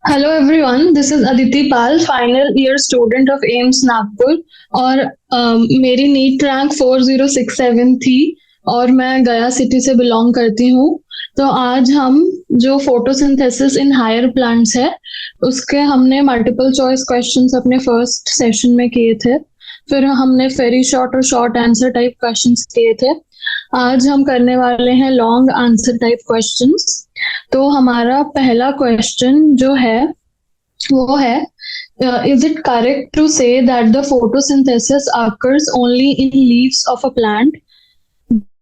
Hello everyone, this is Aditi Pal, final year student of AIIMS Nagpur. और मेरी NEET rank 4067 थी और मैं गया सिटी से बिलोंग करती हूँ। तो आज हम जो फोटोसिंथेसिस इन हायर प्लांट्स है उसके हमने मल्टीपल चॉइस क्वेश्चंस अपने फर्स्ट सेशन में किए थे। फिर हमने वेरी शॉर्ट और शॉर्ट आंसर टाइप क्वेश्चंस किए थे। आज हम करने वाले हैं लॉन्ग आंसर टाइप क्वेश्चंस। तो हमारा पहला क्वेश्चन जो है वो है, is it correct to say that the photosynthesis occurs only in leaves of a plant?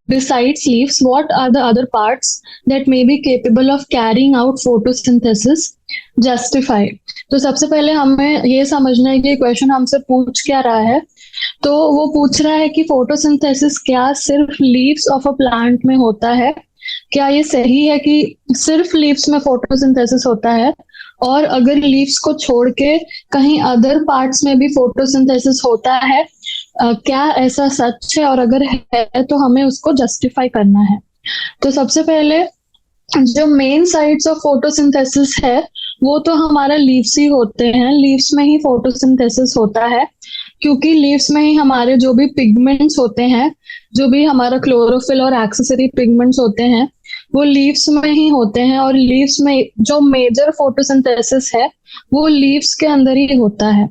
Besides leaves, what are the other parts that may be capable of carrying out photosynthesis? Justify. तो सबसे पहले हमें ये समझना है कि question हमसे पूछ क्या रहा है। तो वो पूछ रहा है कि फोटोसिंथेसिस क्या सिर्फ लीव्स ऑफ अ प्लांट में होता है? क्या ये सही है कि सिर्फ लीव्स में फोटोसिंथेसिस होता है? और अगर लीव्स को छोड़ के कहीं अदर पार्ट्स में भी फोटोसिंथेसिस होता है, क्या ऐसा सच है? और अगर है तो हमें उसको जस्टिफाई करना है। तो सबसे पहले जो मेन साइट्स ऑफ फोटोसिंथेसिस है वो तो हमारा लीव्स ही होते हैं। लीव्स में ही फोटोसिंथेसिस होता है क्योंकि लीव्स में ही हमारे जो भी पिगमेंट्स होते हैं, जो भी हमारा क्लोरोफिल और एक्सेसरी पिगमेंट्स होते हैं, वो लीव्स में ही होते हैं। और लीव्स में जो मेजर फोटोसिंथेसिस है वो लीव्स के अंदर ही होता है।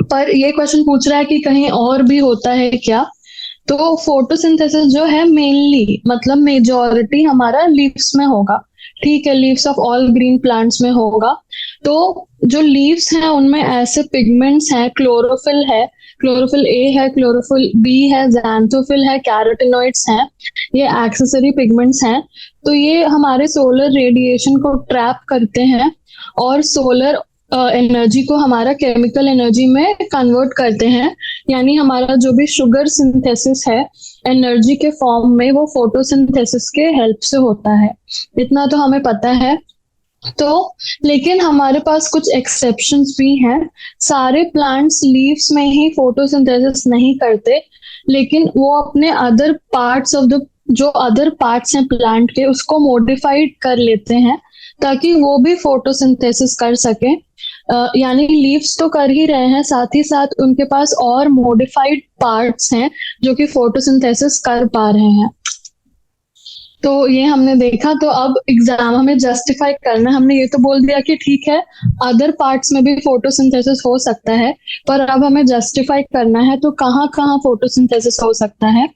पर ये क्वेश्चन पूछ रहा है कि कहीं और भी होता है क्या? तो फोटोसिंथेसिस जो है मेनली मतलब मेजॉरिटी हमारा लीव्स में होगा। ठीक है, leaves of all green plants में होगा। तो जो लीव्स हैं उनमें ऐसे पिगमेंट्स हैं, क्लोरोफिल है, क्लोरोफिल ए है, क्लोरोफिल बी है, ज़ैंथोफिल है, कैरोटिनॉइड्स हैं, ये एक्सेसरी पिगमेंट्स हैं। तो ये हमारे सोलर रेडिएशन को ट्रैप करते हैं और सोलर एनर्जी को हमारा केमिकल एनर्जी में कन्वर्ट करते हैं। यानी हमारा जो भी शुगर सिंथेसिस है एनर्जी के फॉर्म में, वो फोटोसिंथेसिस के हेल्प से होता है। इतना तो हमें पता है। तो लेकिन हमारे पास कुछ एक्सेप्शंस भी हैं। सारे प्लांट्स लीव्स में ही फोटोसिंथेसिस नहीं करते, लेकिन वो अपने अदर पार्ट्स ऑफ द जो अदर पार्ट्स हैं प्लांट के उसको मॉडिफाइड कर लेते हैं ताकि वो भी फोटोसिंथेसिस कर सके। यानी लीव्स तो कर ही रहे हैं, साथ ही साथ उनके पास और मॉडिफाइड पार्ट्स हैं जो कि फोटोसिंथेसिस कर पा रहे हैं। तो ये हमने देखा। तो अब एग्जाम हमें जस्टिफाई करना है। हमने ये तो बोल दिया कि ठीक है, अदर पार्ट्स में भी फोटोसिंथेसिस हो सकता है, पर अब हमें जस्टिफाई करना है तो कहाँ कहाँ फोटोसिंथेसिस हो सकता है।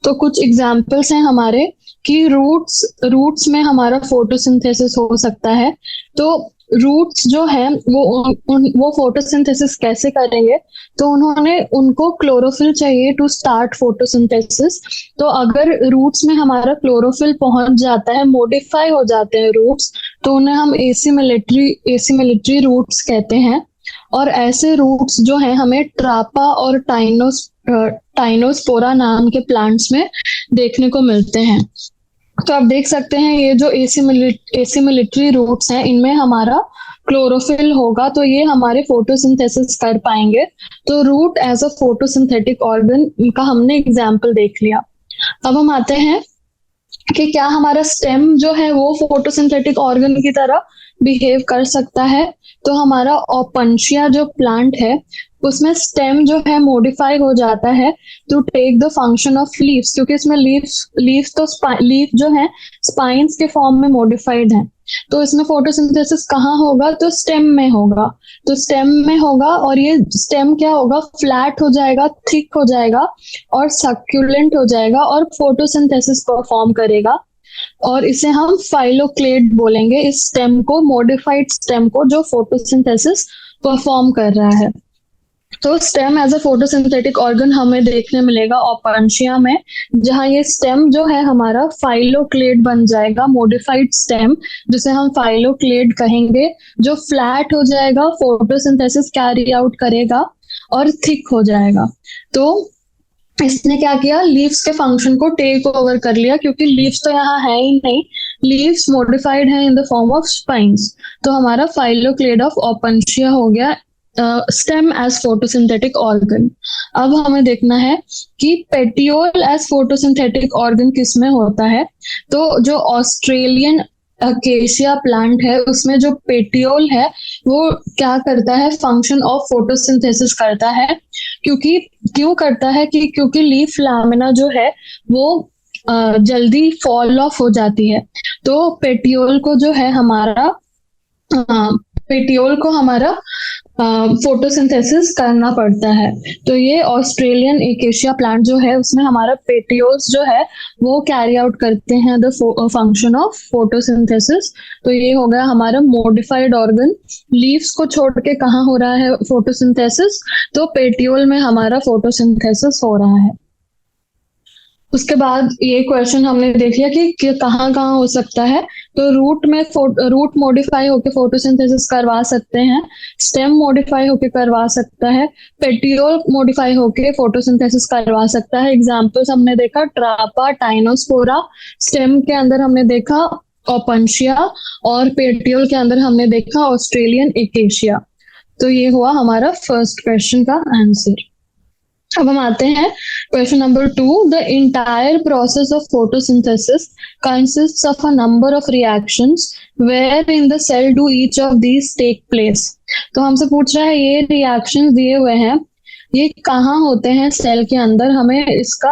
तो कुछ एग्जाम्पल्स हैं हमारे कि रूट्स रूट्स में हमारा फोटोसिंथेसिस हो सकता है। तो रूट्स जो है वो फोटोसिंथेसिस कैसे करेंगे? तो उन्होंने उनको क्लोरोफिल चाहिए टू स्टार्ट फोटोसिंथेसिस। तो अगर रूट्स में हमारा क्लोरोफिल पहुंच जाता है, मॉडिफाई हो जाते हैं रूट्स, तो उन्हें हम एसी मिलिट्री रूट्स कहते हैं। और ऐसे रूट्स जो हैं हमें ट्रापा और टाइनोस्पोरा नाम के प्लांट्स में देखने को मिलते हैं। तो आप देख सकते हैं ये जो एसी मिलिट्री रूट्स हैं इनमें हमारा क्लोरोफिल होगा, तो ये हमारे फोटोसिंथेसिस कर पाएंगे। तो root as a photosynthetic organ का हमने एग्जाम्पल देख लिया। अब हम आते हैं कि क्या हमारा स्टेम जो है वो फोटोसिंथेटिक ऑर्गन की तरह बिहेव कर सकता है? तो हमारा ओपनशिया जो प्लांट है उसमें स्टेम जो है मॉडिफाई हो जाता है to take the function of leaves, क्योंकि इसमें लीफ जो है स्पाइंस के फॉर्म में मॉडिफाइड है। तो इसमें फोटोसिंथेसिस कहाँ होगा? तो स्टेम में होगा। तो स्टेम में होगा और ये स्टेम क्या होगा? फ्लैट हो जाएगा, थिक हो जाएगा और सक्यूलेंट हो जाएगा और फोटोसिंथेसिस परफॉर्म करेगा। और इसे हम फाइलोक्लेड बोलेंगे, इस स्टेम को, मॉडिफाइड स्टेम को जो फोटोसिंथेसिस परफॉर्म कर रहा है। तो stem as a photosynthetic organ हमें देखने मिलेगा ओपनशिया में, जहां ये स्टेम जो है हमारा फाइलोक्लेड बन जाएगा, मॉडिफाइड स्टेम जिसे हम फाइलोक्लेड कहेंगे, जो फ्लैट हो जाएगा, फोटोसिंथेसिस कैरी आउट करेगा और थिक हो जाएगा। तो इसने क्या किया? लीव्स के फंक्शन को टेक ओवर कर लिया, क्योंकि लीव्स तो यहाँ है ही नहीं, लीव्स मॉडिफाइड है in the form of spines. तो हमारा फाइलोक्लेड ऑफ ओपनशिया हो गया स्टेम एज फोटोसिंथेटिक ऑर्गन। अब हमें देखना है कि पेटियोल एज फोटोसिंथेटिक ऑर्गन किस में होता है। तो जो ऑस्ट्रेलियन अकेशिया प्लांट है उसमें जो पेटियोल है वो क्या करता है, फंक्शन ऑफ फोटोसिंथेसिस करता है। क्योंकि क्यों करता है कि क्योंकि लीफ लैमिना जो है वो जल्दी फॉल ऑफ हो जाती है। तो पेटियोल को जो है हमारा पेटियोल को हमारा फोटोसिंथेसिस करना पड़ता है। तो ये ऑस्ट्रेलियन एकेशिया प्लांट जो है उसमें हमारा पेटियोल्स जो है वो कैरी आउट करते हैं द फंक्शन ऑफ फोटोसिंथेसिस। तो ये हो गया हमारा मॉडिफाइड ऑर्गन। लीव्स को छोड़ के कहाँ हो रहा है फोटोसिंथेसिस, तो पेटियोल में हमारा फोटोसिंथेसिस हो रहा है। उसके बाद ये क्वेश्चन हमने देख लिया कि कहाँ कहाँ हो सकता है। तो रूट मॉडिफाई होके फोटोसिंथेसिस करवा सकते हैं, स्टेम मॉडिफाई होके करवा सकता है, पेटियोल मॉडिफाई होके फोटोसिंथेसिस करवा सकता है। एग्जांपल्स हमने देखा ट्रापा, टाइनोस्पोरा। स्टेम के अंदर हमने देखा ओपनशिया और पेटियोल के अंदर हमने देखा ऑस्ट्रेलियन एकेशिया। तो ये हुआ हमारा फर्स्ट क्वेश्चन का आंसर। अब हम आते हैं question number 2। The entire process of photosynthesis consists of a number of reactions where in the cell do each of these take place. तो हमसे पूछ रहा है ये रिएक्शंस दिए हुए हैं, ये कहाँ होते हैं सेल के अंदर, हमें इसका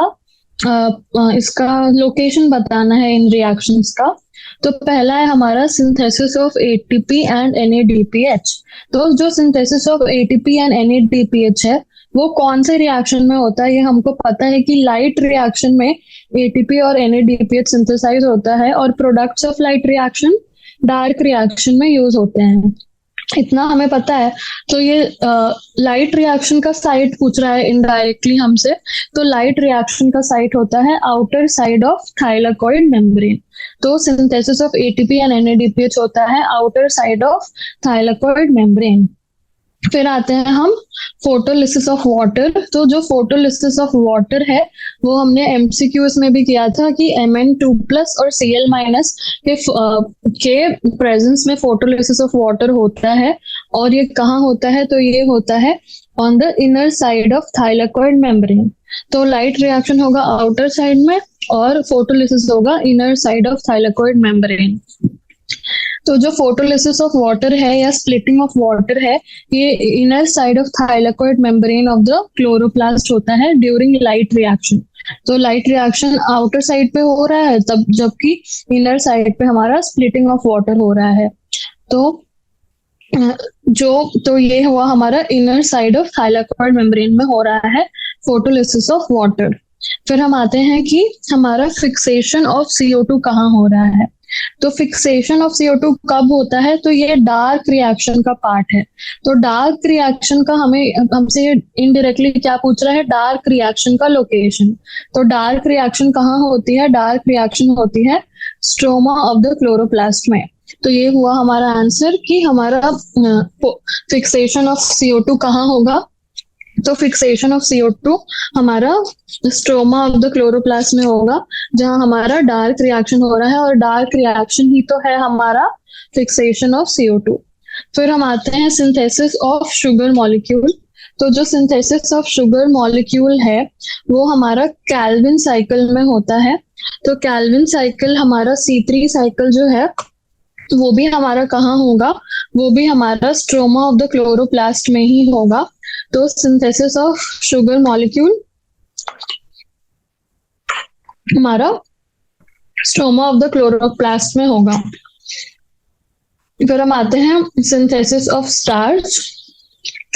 लोकेशन बताना है इन रिएक्शंस का। तो पहला है हमारा synthesis of ATP and NADPH. तो जो synthesis of ATP and NADPH है वो कौन से रिएक्शन में होता है, ये हमको पता है कि लाइट रिएक्शन में एटीपी और एनएडीपीएच सिंथेसाइज होता है और products of light reaction dark reaction में यूज होते हैं, इतना हमें पता है। तो ये लाइट रिएक्शन का साइट पूछ रहा है इनडायरेक्टली हमसे। तो लाइट रिएक्शन का साइट होता है outer side of thylakoid membrane. तो synthesis of ATP and NADPH होता है outer side of thylakoid membrane. फिर आते हैं हम फोटोलिसिस ऑफ वाटर। तो जो फोटोलिसिस ऑफ वाटर है वो हमने एमसीक्यूज में भी किया था कि Mn2+ और Cl- के प्रेजेंस में फोटोलिसिस ऑफ वाटर होता है। और ये कहाँ होता है, तो ये होता है on the inner side of thylakoid membrane. तो लाइट रिएक्शन होगा आउटर साइड में और फोटोलिसिस होगा inner side of thylakoid membrane. तो जो फोटोलिसिस ऑफ वाटर है या स्प्लिटिंग ऑफ वाटर है ये inner side of thylakoid membrane of the chloroplast होता है ड्यूरिंग लाइट रिएक्शन। तो लाइट रिएक्शन आउटर साइड पे हो रहा है तब, जबकि इनर साइड पे हमारा स्प्लिटिंग ऑफ वाटर हो रहा है। तो ये हुआ हमारा inner side of thylakoid membrane में हो रहा है फोटोलिसिस ऑफ वाटर। फिर हम आते हैं कि हमारा फिक्सेशन ऑफ CO2 कहाँ हो रहा है। तो फिक्सेशन ऑफ CO2 कब होता है, तो ये डार्क रिएक्शन का पार्ट है। तो डार्क रिएक्शन का हमसे इनडायरेक्टली क्या पूछ रहा है, डार्क रिएक्शन का लोकेशन। तो डार्क रिएक्शन कहाँ होती है, डार्क रिएक्शन होती है स्ट्रोमा ऑफ द क्लोरोप्लास्ट में। तो ये हुआ हमारा आंसर कि हमारा फिक्सेशन ऑफ CO2 कहाँ होगा। तो फिक्सेशन ऑफ CO2 हमारा स्ट्रोमा ऑफ द क्लोरोप्लास्ट में होगा जहां हमारा डार्क रिएक्शन हो रहा है, और डार्क रिएक्शन ही तो है हमारा फिक्सेशन ऑफ CO2। फिर हम आते हैं सिंथेसिस ऑफ शुगर मॉलिक्यूल। तो जो सिंथेसिस ऑफ शुगर मॉलिक्यूल है वो हमारा कैल्विन साइकिल में होता है। तो कैल्विन साइकिल हमारा C3 साइकिल जो है वो भी हमारा कहाँ होगा, वो भी हमारा स्ट्रोमा ऑफ द क्लोरोप्लास्ट में ही होगा। तो सिंथेसिस ऑफ शुगर मॉलिक्यूल हमारा स्ट्रोमा ऑफ द क्लोरोप्लास्ट में होगा। फिर हम आते हैं सिंथेसिस ऑफ स्टार्च।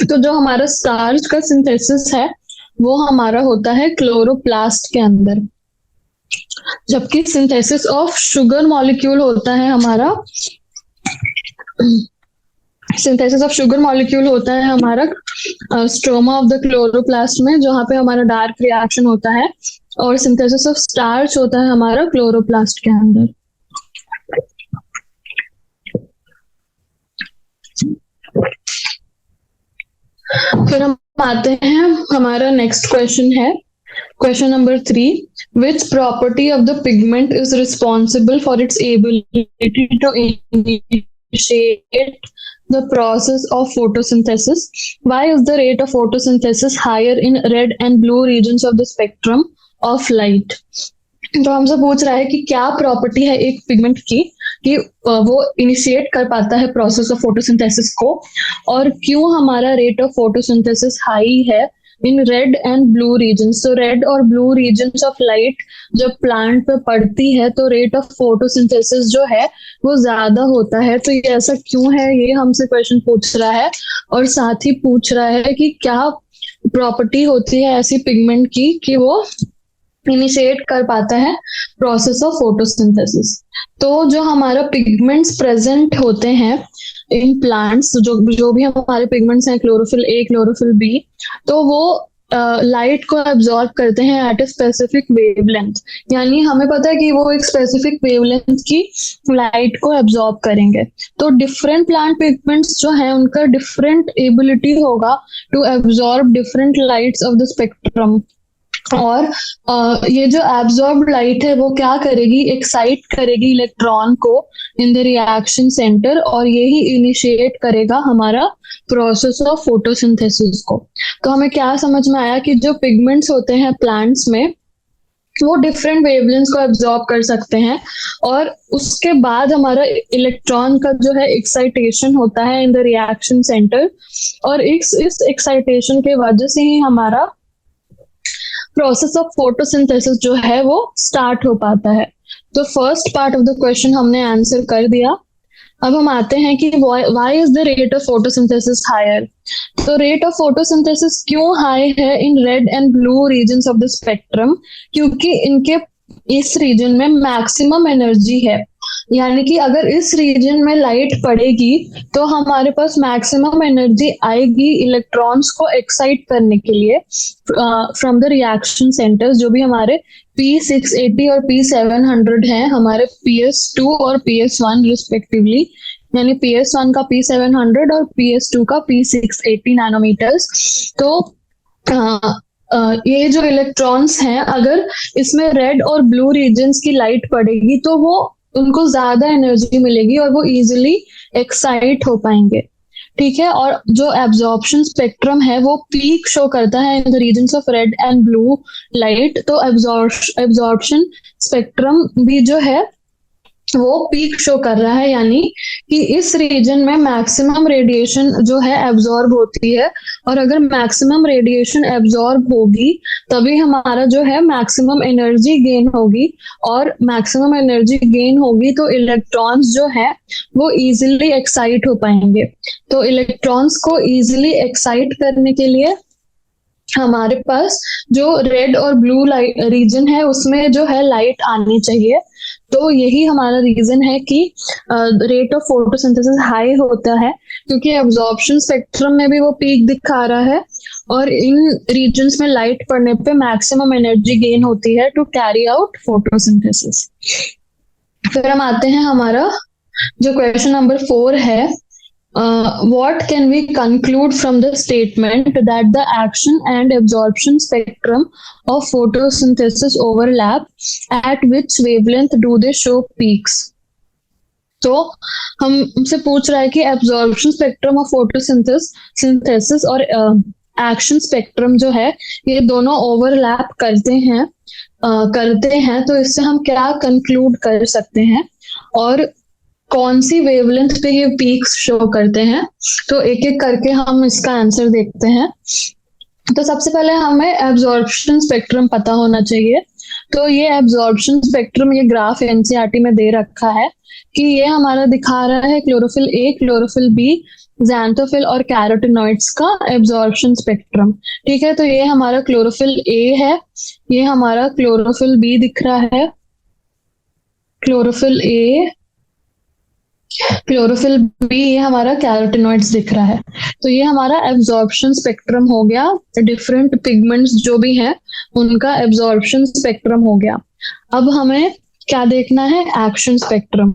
तो जो हमारा स्टार्च का सिंथेसिस है वो हमारा होता है क्लोरोप्लास्ट के अंदर, जबकि सिंथेसिस ऑफ शुगर मॉलिक्यूल होता है हमारा स्ट्रोमा ऑफ द क्लोरोप्लास्ट में, जहां पे हमारा डार्क रिएक्शन होता है, और सिंथेसिस ऑफ स्टार्च होता है हमारा क्लोरोप्लास्ट के अंदर। फिर हम आते हैं, हमारा नेक्स्ट क्वेश्चन है question number 3। Which property of the pigment is responsible for its ability to initiate the process of photosynthesis? Why is the rate of photosynthesis higher in red and blue regions of the spectrum of light? तो हमसे पूछ रहा है कि क्या property है एक pigment की कि वो इनिशिएट कर पाता है प्रोसेस ऑफ फोटोसिंथेसिस को, और क्यों हमारा रेट ऑफ फोटोसिंथेसिस हाई है in red and blue regions. तो रेड और ब्लू रीजन्स ऑफ लाइट जब प्लांट पे पड़ती है तो रेट ऑफ फोटोसिंथेसिस जो है वो ज्यादा होता है। तो ये ऐसा क्यों है, ये हमसे क्वेश्चन पूछ रहा है। और साथ ही पूछ रहा है कि क्या प्रॉपर्टी होती है ऐसी पिगमेंट की कि वो इनिशिएट कर पाता है प्रोसेस ऑफ फोटोसिंथेसिस। तो जो हमारा पिगमेंट्स प्रेजेंट होते हैं इन प्लांट्स, जो भी हमारे पिगमेंट्स हैं, क्लोरोफिल ए क्लोरोफिल बी, तो वो लाइट को एब्जॉर्ब करते हैं एट ए स्पेसिफिक वेवलेंथ। यानी हमें पता है कि वो एक स्पेसिफिक वेवलेंथ की लाइट को एब्जॉर्ब करेंगे। तो डिफरेंट प्लांट पिगमेंट्स जो हैं उनका डिफरेंट एबिलिटी होगा to absorb different lights of the spectrum. और ये जो एब्जॉर्ब लाइट है वो क्या करेगी, एक्साइट करेगी इलेक्ट्रॉन को इन द रिएक्शन सेंटर, और यही इनिशिएट करेगा हमारा प्रोसेस ऑफ फोटोसिंथेसिस को। तो हमें क्या समझ में आया कि जो पिगमेंट्स होते हैं प्लांट्स में वो डिफरेंट वेवलेंथ्स को एब्जॉर्ब कर सकते हैं, और उसके बाद हमारा इलेक्ट्रॉन का जो है एक्साइटेशन होता है इन द रिएक्शन सेंटर, और इस एक्साइटेशन के वजह से ही हमारा प्रोसेस ऑफ फोटोसिंथेसिस जो है वो स्टार्ट हो पाता है। तो first part of the question हमने आंसर कर दिया। अब हम आते हैं कि why is the rate of photosynthesis higher. तो रेट ऑफ फोटोसिंथेसिस क्यों हाई है in red and blue regions of the spectrum, क्योंकि इनके इस रीजन में मैक्सिमम एनर्जी है। यानी कि अगर इस रीजन में लाइट पड़ेगी तो हमारे पास मैक्सिमम एनर्जी आएगी इलेक्ट्रॉन्स को एक्साइट करने के लिए फ्रॉम द रिएक्शन सेंटर्स, जो भी हमारे P680 और P700 हैं, हमारे PS2 और PS1 रिस्पेक्टिवली। यानी PS1 का P700 और PS2 का P680 नैनोमीटर्स। तो ये जो इलेक्ट्रॉन्स हैं, अगर इसमें रेड और ब्लू रीजन्स की लाइट पड़ेगी तो वो उनको ज्यादा एनर्जी मिलेगी और वो इजीली एक्साइट हो पाएंगे। ठीक है, और जो एब्जॉर्प्शन स्पेक्ट्रम है वो पीक शो करता है in the regions of red and blue light. तो एब्जॉर्प्शन स्पेक्ट्रम भी जो है वो पीक शो कर रहा है, यानी कि इस रीजन में मैक्सिमम रेडिएशन जो है एब्जॉर्ब होती है, और अगर मैक्सिमम रेडिएशन एब्जॉर्ब होगी तभी हमारा जो है मैक्सिमम एनर्जी गेन होगी, और मैक्सिमम एनर्जी गेन होगी तो इलेक्ट्रॉन्स जो है वो इजीली एक्साइट हो पाएंगे। तो इलेक्ट्रॉन्स को इजीली एक्साइट करने के लिए हमारे पास जो रेड और ब्लू रीजन है उसमें जो है लाइट आनी चाहिए। तो यही हमारा रीजन है कि रेट ऑफ फोटोसिंथेसिस हाई होता है, क्योंकि एब्जॉर्प्शन स्पेक्ट्रम में भी वो पीक दिखा रहा है, और इन रीजन्स में लाइट पड़ने पे मैक्सिमम एनर्जी गेन होती है टू कैरी आउट फोटोसिंथेसिस। फिर हम आते हैं हमारा जो क्वेश्चन नंबर 4 है, what can we conclude from the statement that the action and absorption spectrum of photosynthesis overlap? At which wavelength do they show peaks? तो हमसे पूछ रहा है कि एब्जॉर्प्शन स्पेक्ट्रम ऑफ फोटोसिंथेसिस और एक्शन स्पेक्ट्रम जो है ये दोनों ओवरलैप करते हैं, तो इससे हम क्या कंक्लूड कर सकते हैं और कौन सी वेवलेंथ पे ये पीक्स शो करते हैं। तो एक एक करके हम इसका आंसर देखते हैं। तो सबसे पहले हमें एब्जॉर्प्शन स्पेक्ट्रम पता होना चाहिए। तो ये एब्जॉर्प्शन स्पेक्ट्रम, ये ग्राफ एनसीईआरटी में दे रखा है कि ये हमारा दिखा रहा है chlorophyll A chlorophyll B xanthophyll और कैरोटिनॉइड्स का एब्जॉर्प्शन स्पेक्ट्रम। ठीक है, तो ये हमारा क्लोरोफिल ए है, ये हमारा क्लोरोफिल बी दिख रहा है, क्लोरोफिल ए क्लोरोफिल बी, ये हमारा कैरोटिनॉइड्स दिख रहा है। तो ये हमारा एब्जॉर्प्शन स्पेक्ट्रम हो गया, डिफरेंट पिगमेंट्स जो भी हैं उनका एब्जॉर्प्शन स्पेक्ट्रम हो गया। अब हमें क्या देखना है, एक्शन स्पेक्ट्रम।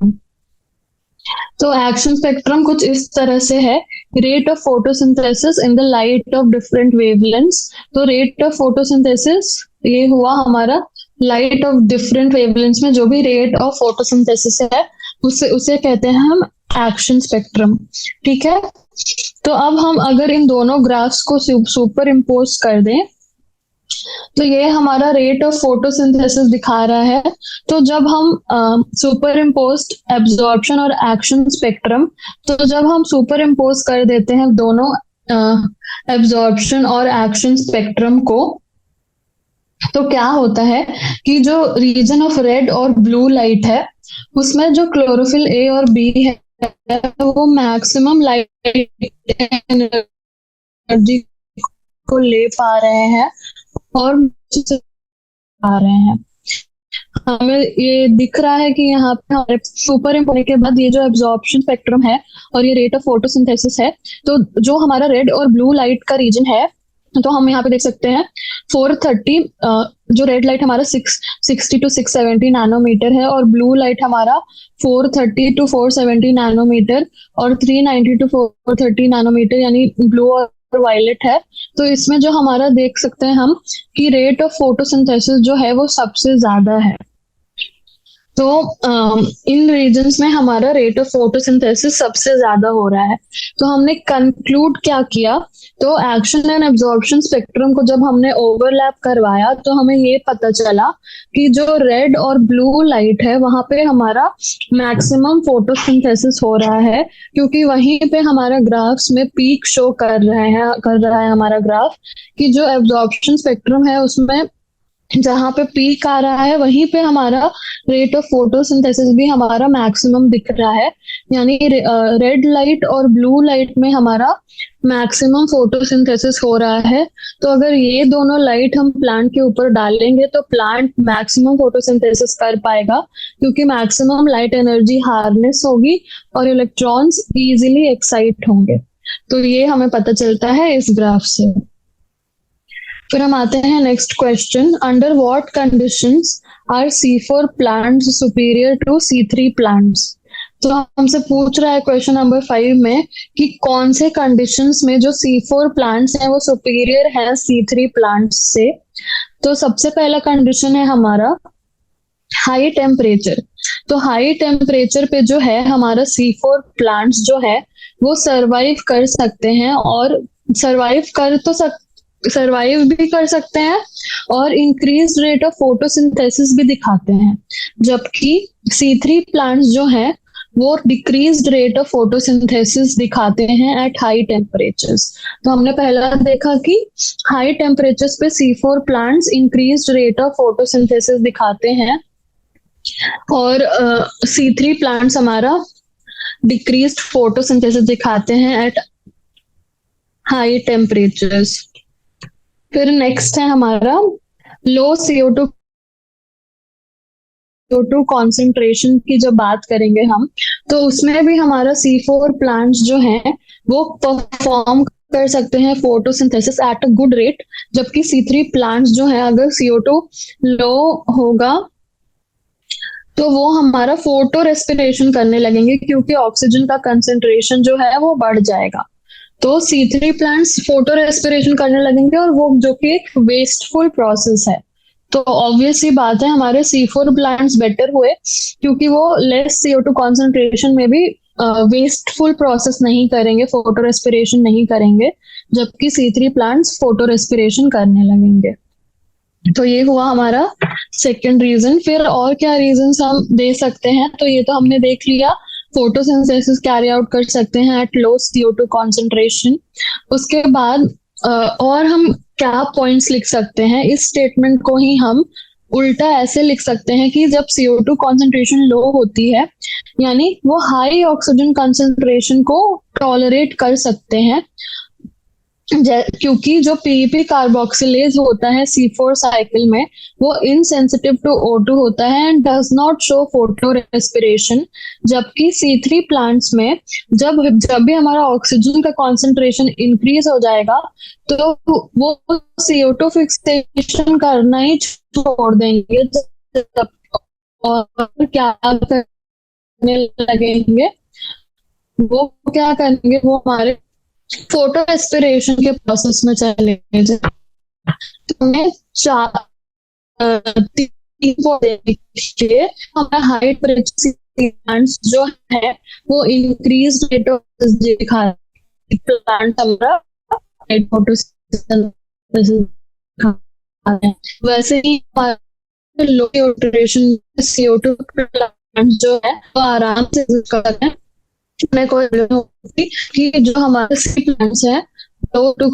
तो एक्शन स्पेक्ट्रम कुछ इस तरह से है, rate of photosynthesis in the light of different wavelengths. तो रेट ऑफ फोटोसिंथेसिस ये हुआ हमारा लाइट ऑफ डिफरेंट वेवलेंथ्स में जो भी रेट ऑफ फोटोसिंथेसिस है उसे कहते हैं हम एक्शन स्पेक्ट्रम। ठीक है, तो अब हम अगर इन दोनों ग्राफ्स को सुपर इम्पोज कर दें तो ये हमारा रेट ऑफ फोटोसिंथेसिस दिखा रहा है। तो जब हम सुपर इम्पोज्ड एब्जॉर्प्शन और एक्शन स्पेक्ट्रम, तो जब हम सुपर इम्पोज कर देते हैं दोनों एब्जॉर्प्शन और एक्शन स्पेक्ट्रम को, तो क्या होता है कि जो रीजन ऑफ रेड और ब्लू लाइट है, उसमें जो क्लोरोफिल ए और बी है, वो मैक्सिमम लाइट एनर्जी को ले पा रहे हैं और आ रहे हैं। हमें ये दिख रहा है कि यहाँ पे हमारे सुपर होने के बाद ये जो एब्जॉर्प्शन स्पेक्ट्रम है और ये रेट ऑफ फोटोसिंथेसिस है, तो जो हमारा रेड और ब्लू लाइट का रीजन है, तो हम यहाँ पे देख सकते हैं 430, जो रेड लाइट हमारा 660 टू 670 नैनोमीटर है, और ब्लू लाइट हमारा 430 टू 470 नैनोमीटर, और 390 टू 430 नैनोमीटर, यानी ब्लू और वायलेट है। तो इसमें जो हमारा देख सकते हैं हम कि रेट ऑफ फोटोसिंथेसिस जो है वो सबसे ज्यादा है। तो इन रीजन्स में हमारा रेट ऑफ फोटोसिंथेसिस सबसे ज्यादा हो रहा है। तो हमने कंक्लूड क्या किया, तो एक्शन एंड एब्जॉर्प्शन स्पेक्ट्रम को जब हमने ओवरलैप करवाया, तो हमें ये पता चला कि जो रेड और ब्लू लाइट है वहां पे हमारा मैक्सिमम फोटोसिंथेसिस हो रहा है, क्योंकि वहीं पे हमारा ग्राफ्स में पीक शो कर रहा है हमारा ग्राफ, कि जो एब्जॉर्प्शन स्पेक्ट्रम है उसमें जहां पे पीक आ रहा है वहीं पे हमारा रेट ऑफ फोटोसिंथेसिस भी हमारा मैक्सिमम दिख रहा है। यानी रेड लाइट और ब्लू लाइट में हमारा मैक्सिमम फोटोसिंथेसिस हो रहा है। तो अगर ये दोनों लाइट हम प्लांट के ऊपर डालेंगे तो प्लांट मैक्सिमम फोटोसिंथेसिस कर पाएगा, क्योंकि मैक्सिमम लाइट एनर्जी हार्नेस होगी और इलेक्ट्रॉन्स इजीली एक्साइट होंगे। तो ये हमें पता चलता है इस ग्राफ से। फिर हम आते हैं next question, under what conditions are C4 plants superior to C3 plants. तो हमसे पूछ रहा है क्वेश्चन नंबर 5 में कि कौन से कंडीशंस में जो C4 प्लांट्स हैं वो सुपीरियर हैं C3 प्लांट्स से। तो सबसे पहला कंडीशन है हमारा हाई टेम्परेचर। तो हाई टेम्परेचर पे जो है हमारा C4 प्लांट्स जो है वो सरवाइव कर सकते हैं, और सरवाइव भी कर सकते हैं और इंक्रीज रेट ऑफ फोटोसिंथेसिस भी दिखाते हैं। जबकि C3 प्लांट्स जो हैं वो डिक्रीज्ड रेट ऑफ फोटोसिंथेसिस दिखाते हैं एट हाई टेम्परेचर्स। तो हमने पहला देखा कि हाई टेम्परेचर्स पे C4 plants increased rate of photosynthesis दिखाते हैं, और C3 प्लांट्स हमारा डिक्रीज्ड फोटोसिंथेसिस दिखाते हैं एट हाई टेम्परेचर्स। फिर नेक्स्ट है हमारा लो CO2 कॉन्सेंट्रेशन की जब बात करेंगे हम, तो उसमें भी हमारा C4 प्लांट्स जो हैं वो परफॉर्म कर सकते हैं photosynthesis at a good rate, जबकि C3 प्लांट्स जो है अगर CO2 लो होगा तो वो हमारा फोटो रेस्पिरेशन करने लगेंगे, क्योंकि ऑक्सीजन का कंसेंट्रेशन जो है वो बढ़ जाएगा। तो C3 प्लांट्स फोटो रेस्पिरेशन करने लगेंगे, और वो जो कि एक वेस्टफुल प्रोसेस है। तो ऑब्वियसली बात है हमारे C4 प्लांट्स बेटर हुए, क्योंकि वो लेस CO2 कॉन्सेंट्रेशन में भी वेस्टफुल प्रोसेस नहीं करेंगे, फोटो रेस्पिरेशन नहीं करेंगे, जबकि C3 प्लांट्स फोटो रेस्पिरेशन करने लगेंगे। तो ये हुआ हमारा सेकंड रीजन। फिर और क्या रीजंस हम दे सकते हैं, तो ये तो हमने देख लिया, फोटोसिंथेसिस कैरी आउट कर सकते हैं एट लो CO2 कॉन्सेंट्रेशन। उसके बाद और हम क्या पॉइंट्स लिख सकते हैं, इस स्टेटमेंट को ही हम उल्टा ऐसे लिख सकते हैं कि जब CO2 कॉन्सेंट्रेशन लो होती है, यानी वो हाई ऑक्सीजन कॉन्सेंट्रेशन को टॉलरेट कर सकते हैं, क्योंकि जो पीईपी कार्बोक्सिलेज होता है C4 साइकिल में वो इनसेंसिटिव टू O2 होता है and does not show photo respiration. जबकि C3 प्लांट्स में जब भी हमारा ऑक्सीजन का कॉन्सेंट्रेशन इंक्रीज हो जाएगा तो वो CO2 फिक्सेशन करना ही छोड़ देंगे, और क्या करने लगेंगे, वो क्या करेंगे, वो हमारे फोटो रेस्पिरेशन के प्रोसेस में चले जाए। तो हमें हमारा हाई प्लांट्स जो है वो इंक्रीज रेट ऑफ दिखा, प्लांट हमारा फोटो हैं। वैसे ही लो न्यूट्रिशन CO2 प्लांट जो है वो आराम से यूज करते हैं। मैं कोई होती कि जो हमारे सी प्लांट्स है लो टू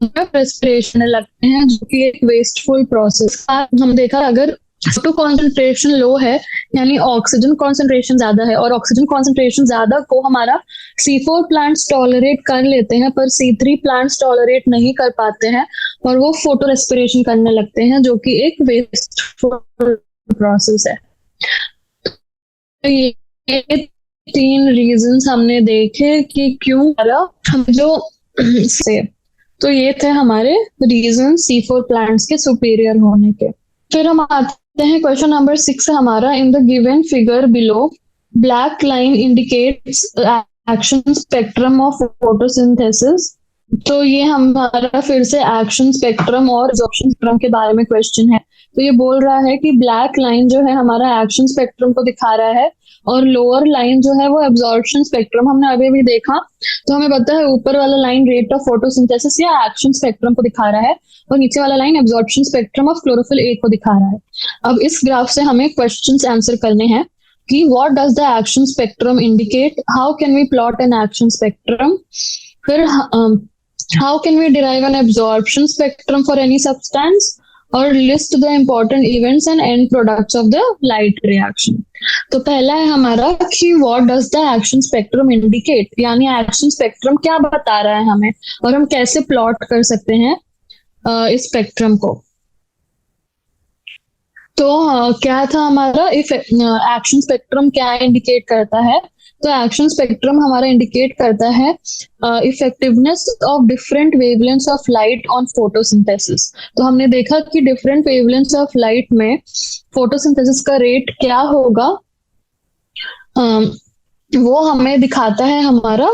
रेस्पिरेशन लगते हैं, जो कि एक वेस्टफुल प्रोसेस। हम देखा अगर टू कॉन्सेंट्रेशन लो है यानी ऑक्सीजन कॉन्सेंट्रेशन ज्यादा है, और ऑक्सीजन कॉन्सेंट्रेशन ज्यादा को हमारा C4 प्लांट्स टॉलरेट कर लेते हैं, पर C3 प्लांट्स टॉलरेट नहीं कर पाते हैं और वो फोटो रेस्पिरेशन करने लगते हैं, जो कि एक वेस्टफुल प्रोसेस है। तो ये 3 रीजंस हमने देखे कि क्यों हम जो से, तो ये थे हमारे रीजन C4 प्लांट्स के सुपीरियर होने के। फिर हम आते हैं क्वेश्चन नंबर 6 हमारा। In the given figure below black line indicates action spectrum of photosynthesis. तो ये हमारा फिर से एक्शन स्पेक्ट्रम और एब्जॉर्प्शन स्पेक्ट्रम के बारे में क्वेश्चन है। तो ये बोल रहा है कि ब्लैक लाइन जो है हमारा एक्शन स्पेक्ट्रम को दिखा रहा है, और लोअर लाइन जो है वो एब्जॉर्प्शन स्पेक्ट्रम। हमने अभी भी देखा तो हमें पता है ऊपर वाला लाइन रेट ऑफ फोटोसिंथेसिस या एक्शन स्पेक्ट्रम को दिखा रहा है, और नीचे वाला line absorption spectrum of chlorophyll A को दिखा रहा है। अब इस ग्राफ से हमें क्वेश्चंस आंसर करने हैं कि what does the action spectrum indicate, how can we plot an action spectrum, फिर how can we derive an absorption spectrum for any substance, और list the important events and end products of the light reaction. तो पहला है हमारा कि what does the action spectrum indicate, यानी action spectrum क्या बता रहा है हमें, और हम कैसे प्लॉट कर सकते हैं इस स्पेक्ट्रम को। तो क्या था हमारा एक्शन स्पेक्ट्रम क्या इंडिकेट करता है। तो एक्शन स्पेक्ट्रम हमारा इंडिकेट करता है effectiveness of different wavelengths of light on photosynthesis. तो हमने देखा कि डिफरेंट वेवलेंथ्स ऑफ लाइट में फोटोसिंथेसिस का रेट क्या होगा, वो हमें दिखाता है हमारा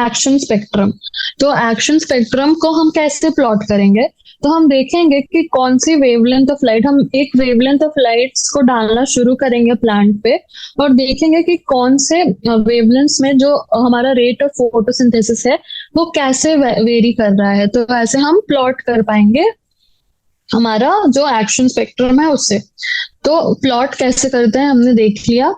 एक्शन स्पेक्ट्रम। तो एक्शन स्पेक्ट्रम को हम कैसे प्लॉट करेंगे, तो हम देखेंगे कि कौन सी वेवलेंथ ऑफ लाइट, हम एक वेवलेंथ ऑफ लाइट्स को डालना शुरू करेंगे प्लांट पे, और देखेंगे कि कौन से वेवलेंथ्स में जो हमारा रेट ऑफ फोटोसिंथेसिस है वो कैसे वेरी कर रहा है। तो ऐसे हम प्लॉट कर पाएंगे हमारा जो एक्शन स्पेक्ट्रम है उससे। तो प्लॉट कैसे करते हैं हमने देख लिया।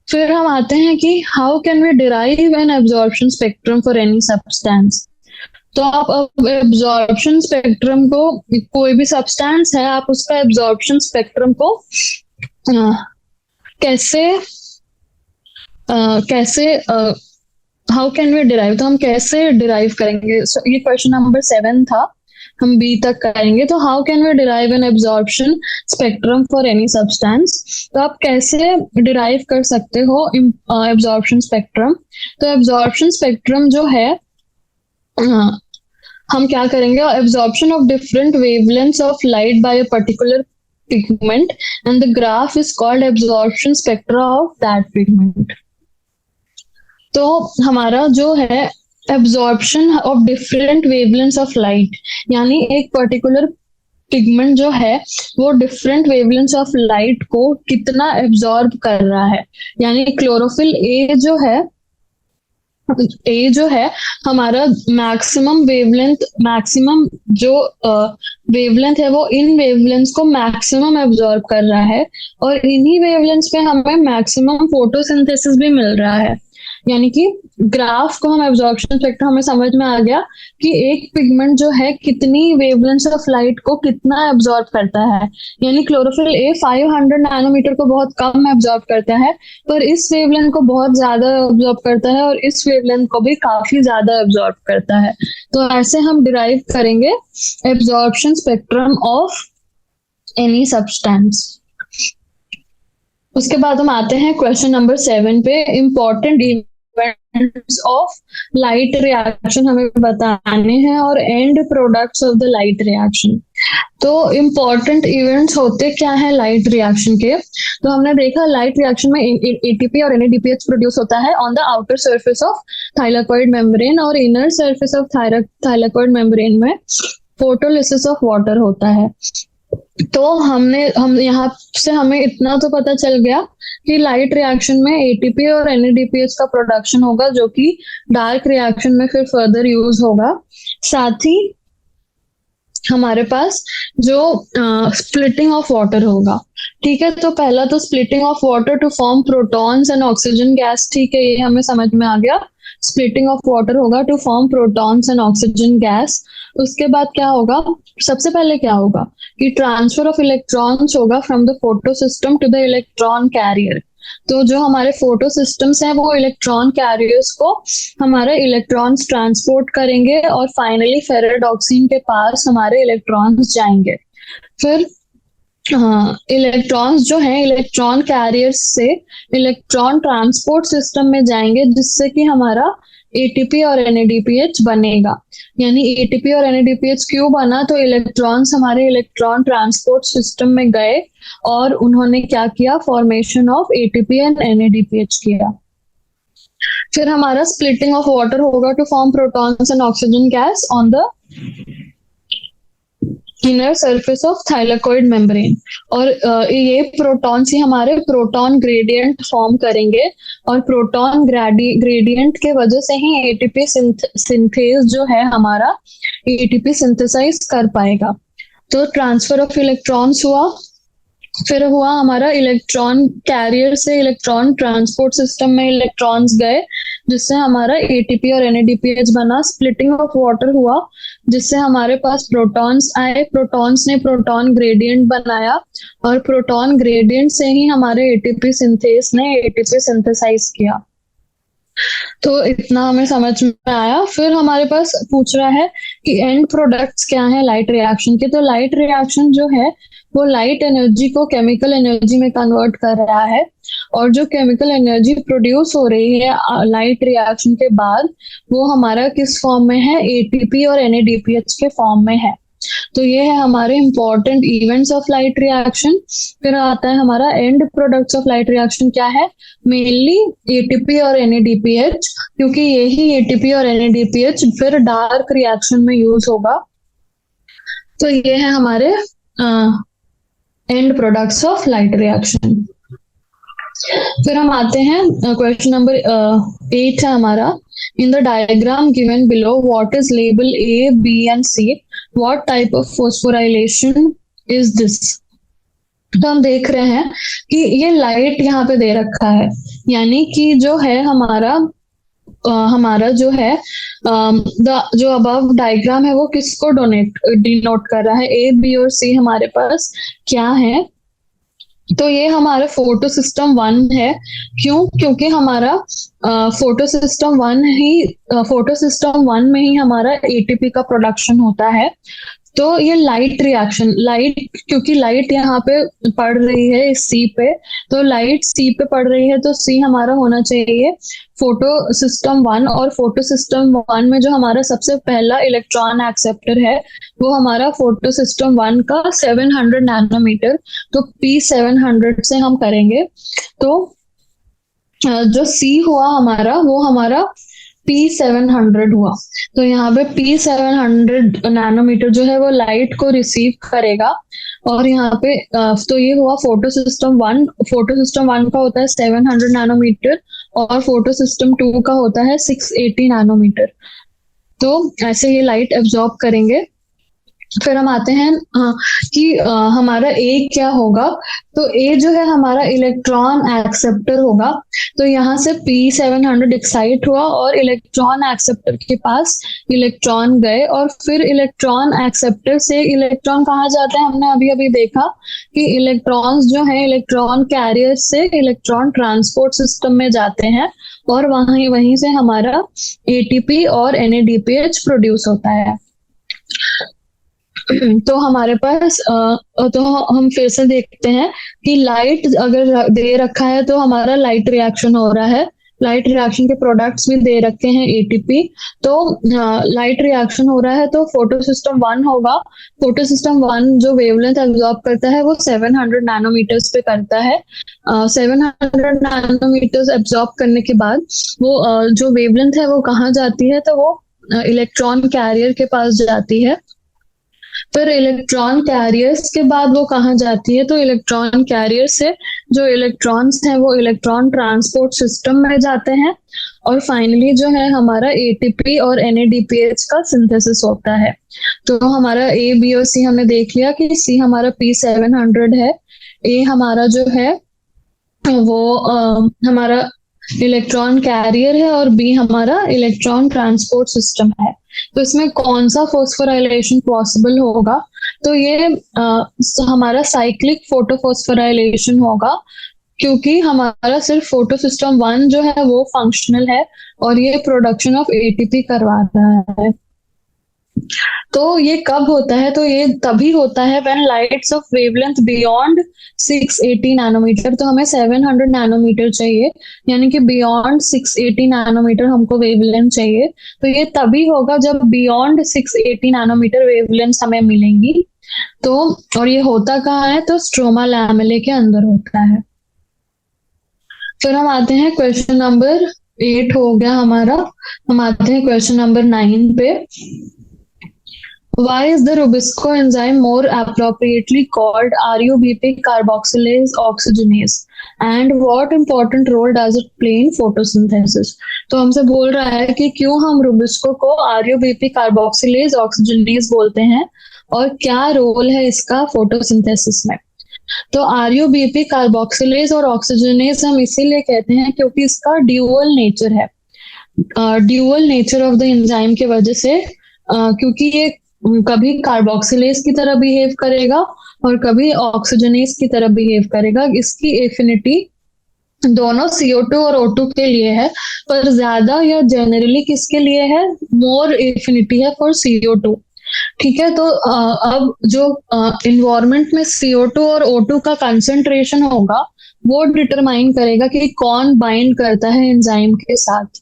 फिर हम आते हैं कि how can we derive an absorption spectrum for any substance. तो आप अब एब्जॉर्प्शन स्पेक्ट्रम को, कोई भी सब्सटेंस है आप उसका एब्जॉर्प्शन स्पेक्ट्रम को कैसे हाउ कैन वी डिराइव, तो हम कैसे डिराइव करेंगे। ये क्वेश्चन नंबर 7 था, हम B तक करेंगे। तो how can we derive an absorption spectrum for any substance, तो आप कैसे डिराइव कर सकते हो एब्जॉर्प्शन स्पेक्ट्रम। तो एब्जॉर्प्शन स्पेक्ट्रम जो है हम क्या करेंगे, absorption of different wavelengths of light by a particular pigment and the graph is called absorption spectra of that pigment. तो हमारा जो है absorption of different wavelengths of light, यानी एक पर्टिकुलर पिगमेंट जो है वो डिफरेंट वेवलेंथ्स ऑफ लाइट को कितना एब्जॉर्ब कर रहा है। यानी क्लोरोफिल ए जो है हमारा मैक्सिमम जो वेवलेंथ है वो इन वेवलेंथ्स को मैक्सिमम एब्जॉर्ब कर रहा है, और इन्हीं वेवलेंथ्स पे हमें मैक्सिमम फोटोसिंथेसिस भी मिल रहा है। यानी कि ग्राफ को हम एब्जॉर्प्शन स्पेक्ट्रम हमें समझ में आ गया कि एक पिगमेंट जो है कितनी वेवलेंथ ऑफ लाइट को कितना एब्जॉर्ब करता है। यानी क्लोरोफिल ए 500 नैनोमीटर को बहुत कम एब्जॉर्ब करता है, पर इस वेवलेंथ को बहुत ज्यादा एब्जॉर्ब करता है, और इस वेवलेंथ को भी काफी ज्यादा एब्जॉर्ब करता है। तो ऐसे हम डिराइव करेंगे absorption spectrum of any substance. उसके बाद हम आते हैं क्वेश्चन नंबर 7 पे। Important events of light reaction हमें बताने हैं, और end products of the light reaction. तो इंपॉर्टेंट इवेंट्स होते क्या है लाइट रिएक्शन के। तो हमने देखा लाइट रिएक्शन में ATP और NADPH प्रोड्यूस होता है on the outer surface of thylakoid membrane, और inner surface of thylakoid membrane में फोटोलिसिस ऑफ वाटर होता है। तो हम यहाँ से हमें इतना तो पता चल गया कि लाइट रिएक्शन में ATP और NADPH का प्रोडक्शन होगा, जो कि डार्क रिएक्शन में फिर फर्दर यूज होगा। साथ ही हमारे पास जो स्प्लिटिंग ऑफ वाटर होगा। ठीक है, तो पहला तो splitting of water to form protons and oxygen gas, ठीक है, ये हमें समझ में आ गया। स्प्लिटिंग ऑफ वाटर होगा to form protons and oxygen gas. उसके बाद क्या होगा, सबसे पहले क्या होगा कि ट्रांसफर ऑफ इलेक्ट्रॉन्स होगा from the photo system to the electron carrier. तो जो हमारे फोटो सिस्टम्स हैं वो इलेक्ट्रॉन कैरियर्स को हमारे इलेक्ट्रॉन्स ट्रांसपोर्ट करेंगे और फाइनली फेरेडॉक्सिन के पास हमारे इलेक्ट्रॉन्स जाएंगे। फिर इलेक्ट्रॉन्स जो हैं इलेक्ट्रॉन कैरियर्स से इलेक्ट्रॉन ट्रांसपोर्ट सिस्टम में जाएंगे, जिससे कि हमारा एटीपी और एनएडीपीएच बनेगा। यानी एटीपी और एनएडीपीएच क्यों बना, तो इलेक्ट्रॉन्स हमारे इलेक्ट्रॉन ट्रांसपोर्ट सिस्टम में गए और उन्होंने क्या किया, formation of ATP and NADPH किया। फिर हमारा स्प्लिटिंग ऑफ वाटर होगा to form protons and oxygen gas on the inner surface of thylakoid membrane. और ये प्रोटॉन्स ही हमारे प्रोटॉन ग्रेडियंट फॉर्म करेंगे और प्रोटॉन ग्रेडियंट के वजह से ही एटीपी सिंथेज जो है हमारा एटीपी सिंथेसाइज कर पाएगा। तो ट्रांसफर ऑफ इलेक्ट्रॉन्स हुआ, फिर हुआ हमारा इलेक्ट्रॉन कैरियर से इलेक्ट्रॉन ट्रांसपोर्ट सिस्टम में इलेक्ट्रॉन्स गए, जिससे हमारा एटीपी और एनएडीपीएच बना। स्प्लिटिंग ऑफ वाटर हुआ, जिससे हमारे पास प्रोटॉन्स आए, प्रोटॉन्स ने प्रोटॉन ग्रेडियंट बनाया और प्रोटॉन ग्रेडियंट से ही हमारे एटीपी सिंथेस ने एटीपी सिंथेसाइज किया। तो इतना हमें समझ में आया। फिर हमारे पास पूछ रहा है कि एंड प्रोडक्ट्स क्या है लाइट रिएक्शन के। तो लाइट रिएक्शन जो है वो लाइट एनर्जी को केमिकल एनर्जी में कन्वर्ट कर रहा है, और जो केमिकल एनर्जी प्रोड्यूस हो रही है लाइट रिएक्शन के बाद वो हमारा किस फॉर्म में है, एटीपी और एनएडीपीएच के फॉर्म में है। तो ये है हमारे important events of light reaction. फिर आता है हमारा and products of light reaction क्या है, मेनली एटीपी और एनएडीपीएच, क्योंकि यही एटीपी और एनएडीपीएच फिर डार्क रिएक्शन में यूज होगा। तो ये है हमारे end products of light reaction. फिर हम आते हैं क्वेश्चन नंबर 8 है हमारा। In the diagram given below what is label A B and C, what type of phosphorylation is this. तो हम देख रहे हैं कि ये लाइट यहाँ पे दे रखा है, यानी कि जो है हमारा जो है जो अबव डायग्राम है वो किसको डिनोट कर रहा है, ए बी और सी हमारे पास क्या है। तो ये हमारा फोटो सिस्टम 1 है। क्यों, क्योंकि हमारा फोटो सिस्टम 1 में ही हमारा एटीपी का प्रोडक्शन होता है। तो ये लाइट रिएक्शन, क्योंकि लाइट यहाँ पे पड़ रही है इस सी पे, तो लाइट सी पे पड़ रही है, तो सी हमारा होना चाहिए फोटो सिस्टम 1। और फोटो सिस्टम 1 में जो हमारा सबसे पहला इलेक्ट्रॉन एक्सेप्टर है वो हमारा फोटो सिस्टम 1 का 700 नैनोमीटर, तो P700 से हम करेंगे। तो जो सी हुआ हमारा वो हमारा P700 हुआ। तो यहाँ पे P700 नैनोमीटर जो है वो लाइट को रिसीव करेगा। और यहाँ पे तो ये हुआ फोटो सिस्टम 1। फोटो सिस्टम 1 का होता है 700 नैनोमीटर और फोटो सिस्टम 2 का होता है 680 नैनोमीटर। तो ऐसे ये लाइट एब्जॉर्ब करेंगे। फिर हम आते हैं कि हमारा ए क्या होगा। तो ए जो है हमारा इलेक्ट्रॉन एक्सेप्टर होगा। तो यहाँ से P700 एक्साइट हुआ और इलेक्ट्रॉन एक्सेप्टर के पास इलेक्ट्रॉन गए, और फिर इलेक्ट्रॉन एक्सेप्टर से इलेक्ट्रॉन कहाँ जाता है, हमने अभी अभी देखा कि इलेक्ट्रॉन्स जो है इलेक्ट्रॉन कैरियर से इलेक्ट्रॉन ट्रांसपोर्ट सिस्टम में जाते हैं, और वहीं से हमारा एटीपी और एनएडीपीएच प्रोड्यूस होता है। तो हमारे पास तो हम फिर से देखते हैं कि लाइट अगर दे रखा है तो हमारा लाइट रिएक्शन हो रहा है। लाइट रिएक्शन के प्रोडक्ट्स भी दे रखे हैं एटीपी। तो लाइट रिएक्शन हो रहा है तो फोटो सिस्टम 1 होगा। फोटो सिस्टम 1 जो वेवलेंथ एब्जॉर्ब करता है वो 700 नैनोमीटर्स पे करता है। 700 नैनोमीटर्स एब्जॉर्ब करने के बाद वो जो वेवलेंथ है वो कहाँ जाती है, तो वो इलेक्ट्रॉन कैरियर के पास जाती है। फिर इलेक्ट्रॉन कैरियर्स के बाद वो कहाँ जाती है, तो इलेक्ट्रॉन कैरियर से जो इलेक्ट्रॉन्स हैं वो इलेक्ट्रॉन ट्रांसपोर्ट सिस्टम में जाते हैं, और फाइनली जो है हमारा एटीपी और एनएडीपीएच का सिंथेसिस होता है। तो हमारा ए बी और सी हमने देख लिया कि सी हमारा P700 है, ए हमारा जो है वो हमारा इलेक्ट्रॉन कैरियर है और बी हमारा इलेक्ट्रॉन ट्रांसपोर्ट सिस्टम है। तो इसमें कौन सा फॉस्फोराइलेशन पॉसिबल होगा? तो ये हमारा साइक्लिक फोटोफॉस्फोराइलेशन होगा, क्योंकि हमारा सिर्फ फोटो सिस्टम 1 जो है वो फंक्शनल है और ये प्रोडक्शन ऑफ एटीपी करवा रहा है। तो ये कब होता है? तो ये तभी होता है when lights of wavelength beyond 680 nanometer. तो हमें 700 नैनोमीटर चाहिए, यानी कि बियॉन्ड 680 नैनोमीटर हमको वेवलेंथ चाहिए। तो ये तभी होगा जब बियॉन्ड 680 नैनोमीटर वेवलेंथ हमें मिलेंगी। तो और ये होता कहाँ है? तो स्ट्रोमा लैमेले के अंदर होता है। फिर हम आते हैं क्वेश्चन नंबर 8 हो गया हमारा, हम आते हैं क्वेश्चन नंबर 9 पे। Why is the Rubisco enzyme more appropriately called RUBP carboxylase oxygenase? And what important role does it play in photosynthesis? तो हमसे बोल रहा है कि क्यों हम रुबिस्को को RUBP कार्बोक्सिलेज ऑक्सीजनेज बोलते हैं और क्या रोल है इसका फोटोसिंथेसिस में। तो RUBP कार्बोक्सिलेज और ऑक्सीजनेज हम इसीलिए कहते हैं क्योंकि इसका ड्यूअल नेचर है, dual nature of the enzyme की वजह से, क्योंकि ये कभी कार्बोक्सिलेज की तरह बिहेव करेगा और कभी ऑक्सीजनेज की तरह बिहेव करेगा। इसकी एफिनिटी दोनों CO2 और O2 के लिए है, पर ज्यादा या जनरली किसके लिए है? मोर एफिनिटी है फॉर CO2। ठीक है, तो अब जो इन्वायरमेंट में CO2 और O2 का कंसंट्रेशन होगा वो डिटरमाइन करेगा कि कौन बाइंड करता है एंजाइम के साथ।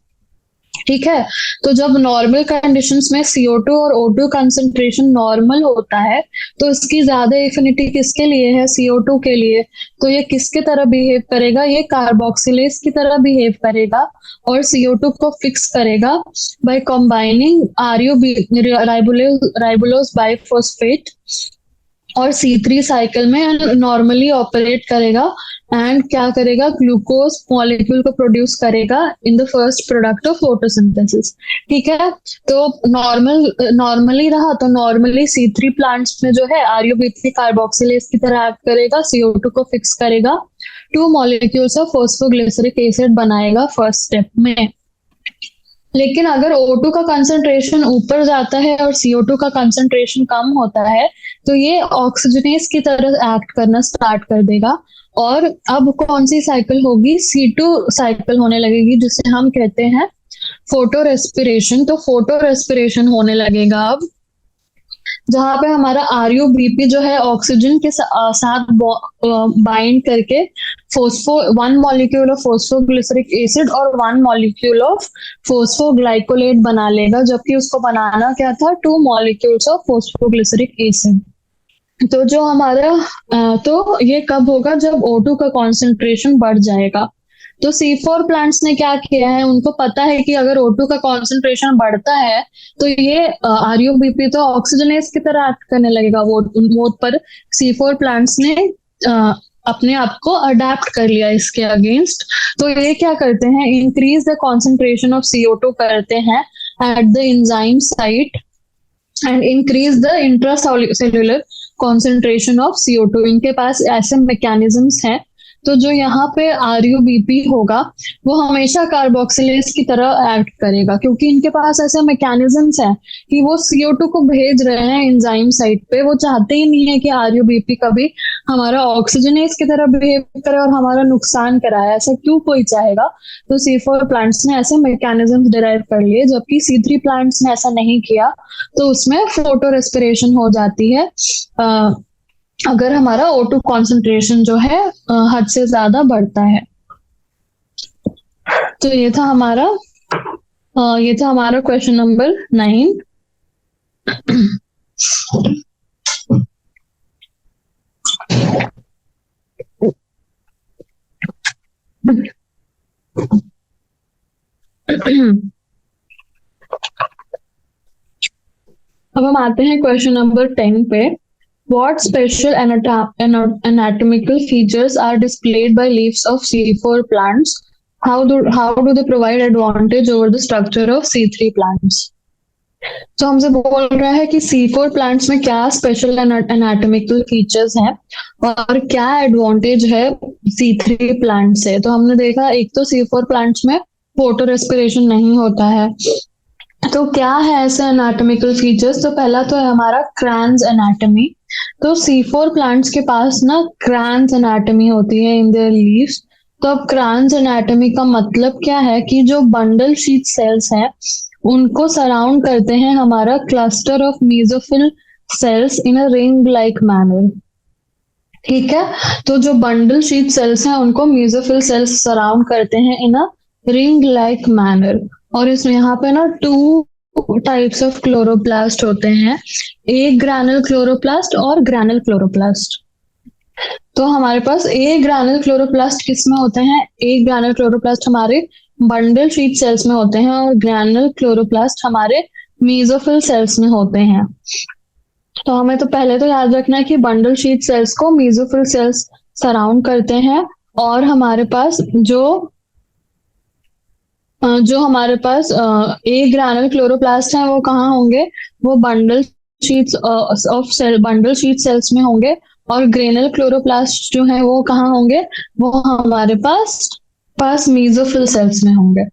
ठीक है, तो जब नॉर्मल कंडीशंस में CO2 और O2 कंसंट्रेशन नॉर्मल होता है तो इसकी ज्यादा एफिनिटी किसके लिए है? CO2 के लिए। तो ये किसके तरह बिहेव करेगा? ये कार्बोक्सिलेज की तरह बिहेव करेगा और CO2 को फिक्स करेगा बाय कंबाइनिंग राइबोलोज बाइफॉस्फेट और C3 साइकिल में नॉर्मली ऑपरेट करेगा एंड क्या करेगा? ग्लूकोज मॉलिक्यूल को प्रोड्यूस करेगा in the first product of photosynthesis. ठीक है, तो नॉर्मली रहा तो नॉर्मली C3 प्लांट्स में जो है RUBP कार्बोक्सिलेज की तरह एक्ट करेगा, CO2 को फिक्स करेगा, 2 मॉलिक्यूल्स ऑफ फॉस्फोग्लिसरिक एसिड बनाएगा फर्स्ट स्टेप में। लेकिन अगर O2 का कंसंट्रेशन ऊपर जाता है और CO2 का कंसंट्रेशन कम होता है तो ये ऑक्सीजनेज की तरह एक्ट करना स्टार्ट कर देगा और अब कौन सी साइकिल होगी? C2 साइकिल होने लगेगी, जिसे हम कहते हैं फोटो रेस्पिरेशन। तो फोटो रेस्पिरेशन होने लगेगा अब, जहां पे हमारा RUBP जो है ऑक्सीजन के साथ बाइंड करके 1 मॉलिक्यूल ऑफ फॉस्फोग्लिसरिक एसिड और 1 मॉलिक्यूल ऑफ फॉस्फोग्लाइकोलेट बना लेगा, जबकि उसको बनाना क्या था? 2 मॉलिक्यूल्स ऑफ फॉस्फोग्लिसरिक एसिड। तो जो हमारा तो ये कब होगा? जब O2 का कॉन्सेंट्रेशन बढ़ जाएगा। तो C4 प्लांट्स ने क्या किया है? उनको पता है कि अगर O2 का कॉन्सेंट्रेशन बढ़ता है तो ये RUBP तो ऑक्सीजनेज की तरह एक्ट करने लगेगा। वो पर C4 प्लांट्स ने अपने आप को अडेप्ट कर लिया इसके अगेंस्ट। तो ये क्या करते हैं? Increase the concentration of CO2 करते हैं at the enzyme site and increase the intracellular concentration of CO2। इनके पास ऐसे मैकेनिज्म्स हैं। तो जो यहाँ पे RUBP होगा वो हमेशा कार्बोक्सिलेज की तरह एक्ट करेगा, क्योंकि इनके पास ऐसे मैकेनिज्म्स हैं कि वो CO2 को भेज रहे हैं एंजाइम साइट पे। वो चाहते ही नहीं है कि RUBP कभी हमारा ऑक्सीजनेज की तरह बिहेव करे और हमारा नुकसान कराए। ऐसा क्यों कोई चाहेगा? तो C4 प्लांट्स ने ऐसे मैकेनिज्म डिराइव कर लिए, जबकि C3 प्लांट्स ने ऐसा नहीं किया। तो उसमें फोटो रेस्पिरेशन हो जाती है अगर हमारा O2 कॉन्सेंट्रेशन जो है हद से ज्यादा बढ़ता है। तो ये था हमारा क्वेश्चन नंबर 9। अब हम आते हैं क्वेश्चन नंबर 10 पे। What special anatomical features are displayed by leaves of C4 plants how do they provide advantage over the structure of C3 plants? तो हमसे बोल रहा है कि C4 प्लांट्स में क्या स्पेशल एनाटॉमिकल फीचर्स हैं और क्या एडवांटेज है C3 प्लांट से। तो हमने देखा एक तो C4 प्लांट्स में फोटो रेस्पिरेशन नहीं होता है। तो क्या है ऐसे एनाटॉमिकल फीचर्स? तो पहला तो है हमारा क्रैन्स एनाटॉमी। तो C4 प्लांट्स के पास ना क्रैन्स एनाटॉमी होती है इन देयर लीव्स। तो अब क्रैन्स एनाटॉमी का मतलब क्या है कि जो बंडल शीट सेल्स हैं उनको सराउंड करते हैं हमारा cluster of mesophyll cells in a ring like manner. ठीक है, तो जो बंडल शीट सेल्स हैं उनको मेसोफिल सेल्स सराउंड करते हैं इन अ रिंग लाइक मैनर। और इसमें यहाँ पे ना टू टाइप्स ऑफ क्लोरोप्लास्ट होते हैं, एक ग्रैनुल क्लोरोप्लास्ट और ग्रैनुल क्लोरोप्लास्ट। तो हमारे पास एक ग्रैनुल क्लोरोप्लास्ट किस में होते हैं? एक ग्रैनुल क्लोरोप्लास्ट हमारे बंडल शीट सेल्स में होते हैं और ग्रैनुल क्लोरोप्लास्ट हमारे मेसोफिल सेल्स में होते हैं। तो हमें तो पहले तो याद रखना है कि बंडल शीट सेल्स को मेसोफिल सेल्स सराउंड करते हैं। और हमारे पास जो हमारे पास एक ग्रैनुल क्लोरोप्लास्ट है वो कहाँ होंगे? वो bundle sheaths of cell bundle sheath cells में होंगे। और ग्रेनुल क्लोरोप्लास्ट जो है वो कहाँ होंगे? वो हमारे पास मेसोफिल सेल्स में होंगे।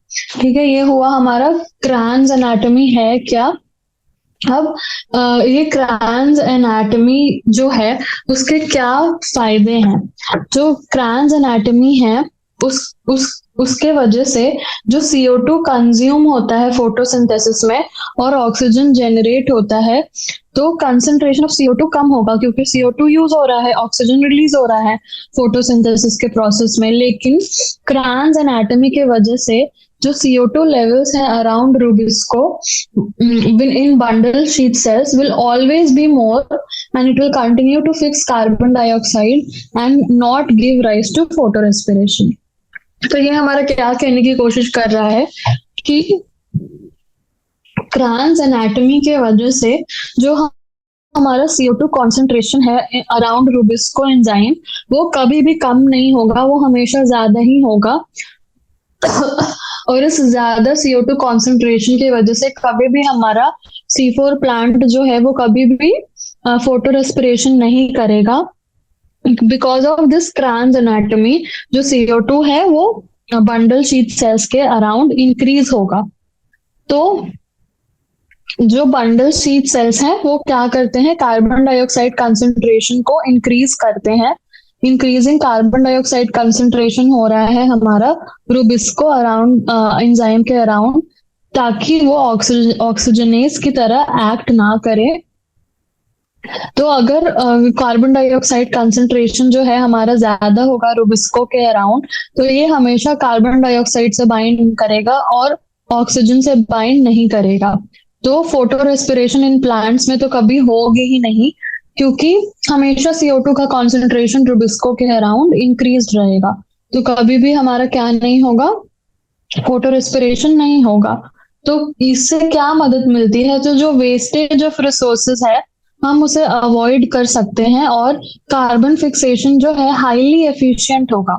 ठीक है, ये हुआ हमारा क्रैन्स एनाटॉमी है क्या। अब ये क्रैन्स एनाटॉमी जो है उसके क्या फायदे हैं? जो क्रैन्स एनाटॉमी है उसके वजह से जो CO2 कंज्यूम होता है फोटोसिंथेसिस में और ऑक्सीजन जनरेट होता है, तो कंसंट्रेशन ऑफ CO2 कम होगा क्योंकि CO2 यूज हो रहा है, ऑक्सीजन रिलीज हो रहा है फोटोसिंथेसिस के प्रोसेस में। लेकिन क्रैन्स एनाटॉमी के वजह से जो CO2 लेवल्स हैं around rubisco in bundle sheet cells will always be more, and it will continue to fix carbon dioxide and not give rise to photorespiration। तो ये हमारा क्या कहने की कोशिश कर रहा है कि क्रैन्स एनाटॉमी के वजह से जो हमारा CO2 कॉन्सेंट्रेशन है अराउंड रूबिस्को एंजाइम वो कभी भी कम नहीं होगा, वो हमेशा ज्यादा ही होगा। और इस ज्यादा CO2 कॉन्सेंट्रेशन की वजह से कभी भी हमारा C4 प्लांट जो है वो कभी भी फोटो रेस्पिरेशन नहीं करेगा। बिकॉज ऑफ दिस क्रैन्स एनाटॉमी जो CO2 है वो बंडल शीट सेल्स के अराउंड इंक्रीज होगा। तो जो बंडल शीट सेल्स हैं वो क्या करते हैं? कार्बन डाइऑक्साइड कंसंट्रेशन को इंक्रीज करते हैं। इंक्रीजिंग कार्बन डाइऑक्साइड कंसंट्रेशन हो रहा है हमारा रूबिस्को अराउंड एंजाइम के अराउंड, ताकि वो ऑक्सीजनेस की तरह एक्ट ना करे। तो अगर कार्बन डाइऑक्साइड कंसंट्रेशन जो है हमारा ज्यादा होगा रूबिस्को के अराउंड, तो ये हमेशा कार्बन डाइऑक्साइड से बाइंड करेगा और ऑक्सीजन से बाइंड नहीं करेगा। तो फोटो रेस्पिरेशन इन प्लांट्स में तो कभी होगी ही नहीं, क्योंकि हमेशा CO2 का कॉन्सेंट्रेशन रूबिस्को के अराउंड इंक्रीज रहेगा। तो कभी भी हमारा क्या नहीं होगा? फोटो रेस्पिरेशन नहीं होगा। तो इससे क्या मदद मिलती है? तो जो वेस्टेज ऑफ रिसोर्सेज है हम उसे अवॉइड कर सकते हैं और कार्बन फिक्सेशन जो है हाईली एफिशिएंट होगा।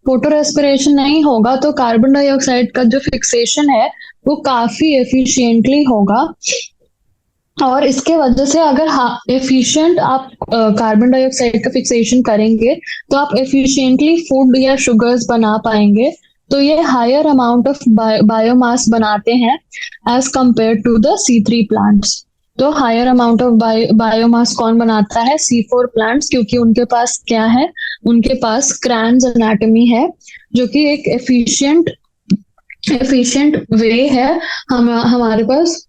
फोटो रेस्पिरेशन नहीं होगा तो कार्बन डाइऑक्साइड का जो फिक्सेशन है वो काफी एफिशिएंटली होगा। और इसके वजह से अगर एफिशिएंट आप कार्बन डाइऑक्साइड का फिक्सेशन करेंगे तो आप एफिशिएंटली फूड या शुगर्स बना पाएंगे। तो ये हायर अमाउंट ऑफ बायोमास बनाते हैं as compare to the C3 plants. तो हायर अमाउंट ऑफ बायोमास कौन बनाता है? C4 प्लांट्स, क्योंकि उनके पास क्या है? उनके पास क्रैन्स एनाटॉमी है जो कि एक एफिशिएंट वे है हमारे पास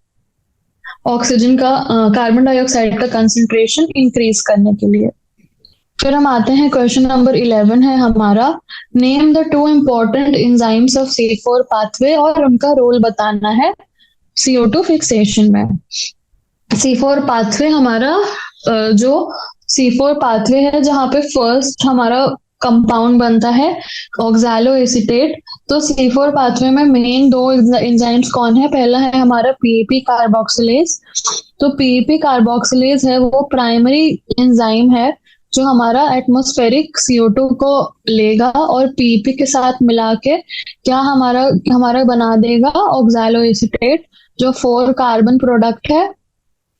ऑक्सीजन का कार्बन डाइऑक्साइड का कंसंट्रेशन इंक्रीज करने के लिए। फिर हम आते हैं क्वेश्चन नंबर 11 है हमारा, name the two important enzymes of C4 pathway, और उनका रोल बताना है CO2 फिक्सेशन में। C4 पाथवे हमारा जो C4 पाथवे है जहाँ पे फर्स्ट हमारा कंपाउंड बनता है ऑक्सैलो एसीटेट। तो C4 पाथवे में मेन दो एंजाइम्स कौन है? पहला है हमारा PEP कार्बोक्सिलेज। तो PEP कार्बोक्सिलेज है वो प्राइमरी एंजाइम है जो हमारा एटमॉस्फेरिक CO2 को लेगा और पीपी के साथ मिला के क्या हमारा हमारा बना देगा ऑक्सैलो एसीटेट, जो 4 कार्बन प्रोडक्ट है।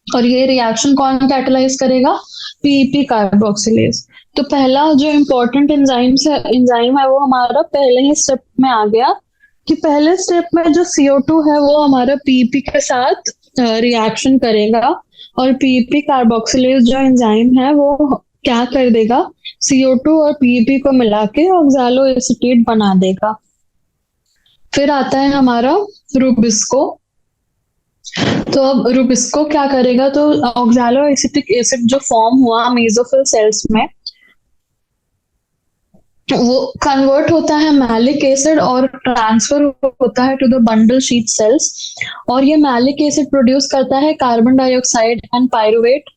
और ये रिएक्शन कौन कैटलाइज करेगा? PP carboxylase. तो पहला जो इम्पोर्टेंट एंजाइम है वो हमारा पहले ही स्टेप में आ गया कि पहले स्टेप में जो CO2 है वो हमारा पीपी के साथ रिएक्शन करेगा, और पीपी कार्बोक्सिलेज जो एंजाइम है वो क्या कर देगा, CO2 और पीपी को मिला के ऑक्सैलो एसीटेट बना देगा। फिर आता है हमारा रुबिस्को। तो अब रुबिस्को क्या करेगा, तो ऑक्सैलो एसिटिक एसिड जो फॉर्म हुआ मेसोफिल सेल्स में वो कन्वर्ट होता है मैलिक एसिड और ट्रांसफर होता है to the bundle sheath cells. और ये मैलिक एसिड प्रोड्यूस करता है carbon dioxide and pyruvate.